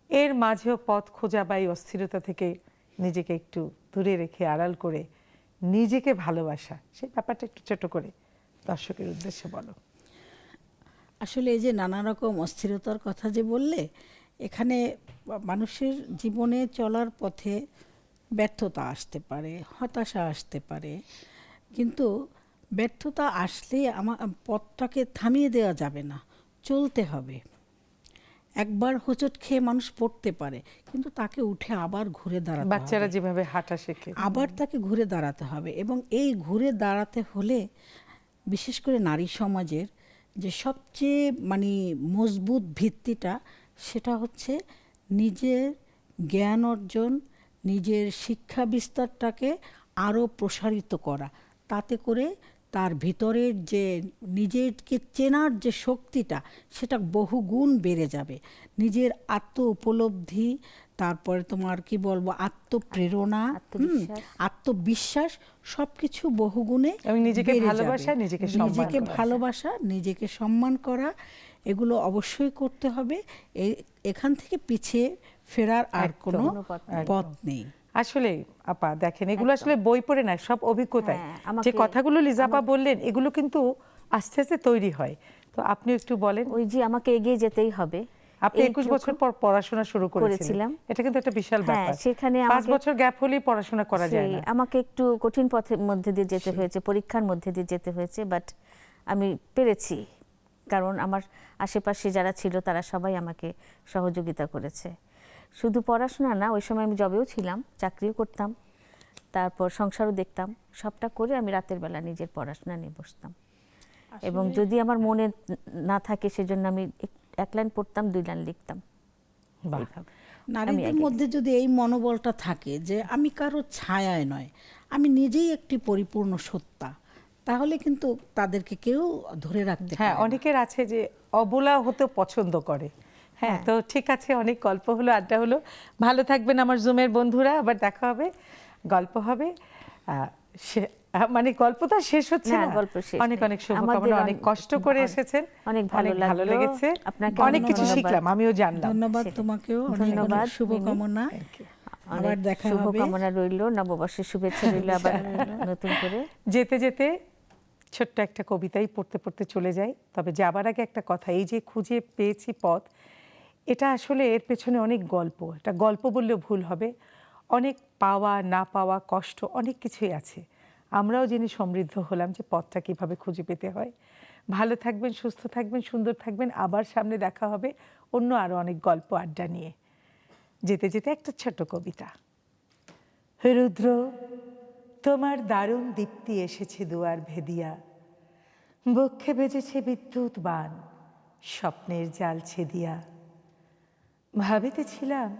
এর মাঝেও পথ খোঁজা বা এই অস্থিরতা থেকে নিজেকে একটু দূরে রেখে আড়াল করে নিজেকে ভালোবাসা, সেই ব্যাপারটা একটু ছোট করে দর্শকের উদ্দেশ্যে বলো। আসলে এই যে নানা রকম অস্থিরতার কথা যে বললে, এখানে মানুষের জীবনে চলার পথে ব্যর্থতা আসতে পারে, হতাশা আসতে পারে, কিন্তু ব্যর্থতা আসলে আমার পথটাকে থামিয়ে দেওয়া যাবে না, চলতে হবে। একবার হোঁচট খেয়ে মানুষ পড়তে পারে, কিন্তু তাকে উঠে আবার ঘুরে দাঁড়াতে হবে। বাচ্চারা যেভাবে হাঁটা শেখে, আবার তাকে ঘুরে দাঁড়াতে হবে। এবং এই ঘুরে দাঁড়াতে হলে বিশেষ করে নারী সমাজের যে সবচেয়ে মানে মজবুত ভিত্তিটা, সেটা হচ্ছে নিজের জ্ঞান অর্জন, নিজের শিক্ষা বিস্তারটাকে আরও প্রসারিত করা। তাতে করে তার ভিতরের যে নিজেকে চেনার যে শক্তিটা, সেটা বহুগুণ বেড়ে যাবে। নিজের আত্ম উপলব্ধি, তারপরে তোমার কি বলবো আত্মপ্রেরণা, আত্মবিশ্বাস, সবকিছু বহুগুণে এবং নিজেকে বেড়ে যাবে। ভালোবাসা, নিজেকে সম্মান নিজেকে করা। ভালোবাসা, নিজেকে সম্মান করা, এগুলো অবশ্যই করতে হবে। এখান থেকে পিছিয়ে ফেরার আর কোনো পথ নেই। আসলে আপা দেখেন, এগুলো আসলে বই পড়ে না, সব অভিজ্ঞতায়। আমাকে- যে কথাগুলো লিজা আপা বললেন, এগুলো কিন্তু আস্তে আস্তে তৈরি হয়। তো আপনি একটু বলেন। ওই যে আমাকে এগিয়ে যেতেই হবে। আপনি 21 বছর পর পড়াশোনা শুরু করেছিলেন, করেছিলাম। এটা কিন্তু একটা বিশাল হ্যাঁ, ব্যাপার। সেখানে 5 আমাকে- বছর গ্যাপ হলেই পড়াশোনা করা যায় না। আমাকে একটু কঠিন পথের মধ্যে দিয়ে যেতে হয়েছে, পরীক্ষার মধ্যে দিয়ে যেতে হয়েছে, বাট আমি পেরেছি। কারণ আমার আশেপাশে যারা ছিল তারা সবাই আমাকে সহযোগিতা করেছে। শুধু পড়াশোনা না, ওই সময় আমি জবেও ছিলাম, চাকরিও করতাম, তারপর সংসারও দেখতাম। সবটা করে আমি রাতের বেলা নিজের পড়াশোনা নিয়ে বসতাম। এবং যদি আমার মনে না থাকে, সেজন্য আমি 1 লাইন পড়তাম, 2 লাইন লিখতাম। বাহ। এইভাবে। নারীদের মধ্যে যদি এই মনোবলটা থাকে যে আমি কারো ছায়ায় নয়, আমি নিজেই একটি পরিপূর্ণ সত্তা, তাহলে কিন্তু তাদেরকে কেউ ধরে রাখতে হ্যাঁ, পারে না। অনেকের আছে যে অবলা হতে পছন্দ করে। হ্যাঁ, তো ঠিক আছে, অনেক গল্প হলো, আড্ডা হলো। ভালো থাকবেন আমার জুমের বন্ধুরা, আবার দেখা হবে, গল্প হবে। মানে গল্প তো শেষ হচ্ছে না, গল্প শেষ অনেক নেই। অনেক শুভকামনা। আমাদের অনেক কষ্ট করে এসেছেন, অনেক ভালো লাগলো, লেগেছে, আপনাকে অনেক কিছু ধন্যবাদ। শিখলাম, আমিও জানলাম। ধন্যবাদ তোমাকেও, অনেক ধন্যবাদ, অনেক শুভকামনা। আবার দেখা হবে। শুভকামনা রইল, নববর্ষের শুভেচ্ছা রইল আবার নতুন করে। যেতে যেতে ছোট্ট একটা কবিতাই পড়তে পড়তে চলে যাই। তবে যাবার আগে একটা কথা, এই যে খুঁজে পেয়েছি পথ, এটা আসলে এর পেছনে অনেক গল্প, এটা গল্প বললেও ভুল হবে। অনেক পাওয়া না পাওয়া, কষ্ট, অনেক কিছুই আছে। আমরাও যিনি সমৃদ্ধ হলাম যে পথটা কিভাবে খুঁজে পেতে হয়। ভালো থাকবেন, সুস্থ থাকবেন, সুন্দর থাকবেন। আবার সামনে দেখা হবে অন্য আরো অনেক গল্প আড্ডা নিয়ে। যেতে যেতে একটা ছোট্ট কবিতা। রুদ্র, তোমার দারুণ দীপ্তি এসেছে দুয়ার ভেদিয়া, বক্ষে বেজেছে বিদ্যুৎ বাণ, স্বপ্নের জাল ছেদিয়া। ভাবিতেছিলাম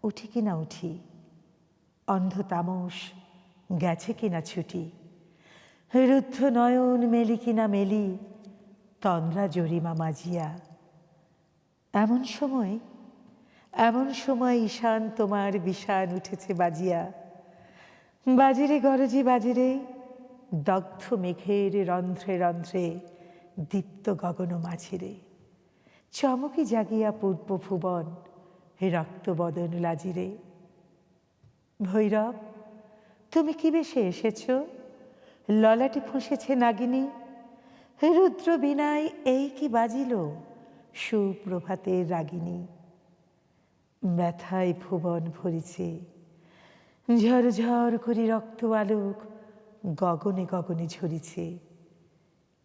উঠি কি না উঠি, অন্ধ তামস গেছে কিনা ছুটি, রুদ্ধ নয়ন মেলি কিনা মেলি, তন্দ্রা জরিমা মাজিয়া। এমন সময় ঈশান তোমার বিষাণ উঠেছে বাজিয়া। বাজিরে গরজি বাজিরে, দগ্ধ মেঘের রন্ধ্রে রন্ধ্রে, দীপ্ত গগন মাঝিরে, চমকি জাগিয়া পূর্ব ভুবন, রক্তবদন লাজিরে। ভৈরব, তুমি কি বেশে এসেছ? ললাটে ফুঁসেছে নাগিনী, রুদ্র বিনায় এই কি বাজিল, সুপ্রভাতের রাগিনী। ব্যথায় ভুবন ভরিছে, ঝরঝর করি রক্ত আলোক গগনে গগনে ঝরিছে।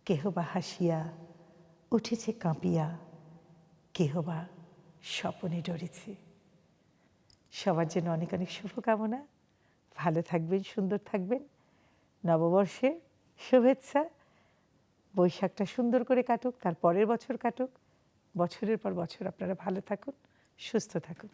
কেহ বা হাসিয়া উঠেছে কাঁপিয়া, কেহ বা স্বপনে ডরেছে। সবার জন্য অনেক অনেক শুভকামনা। ভালো থাকবেন, সুন্দর থাকবেন। নববর্ষের শুভেচ্ছা। বৈশাখটা সুন্দর করে কাটুক, তার পরের বছর কাটুক, বছরের পর বছর আপনারা ভালো থাকুন, সুস্থ থাকুন।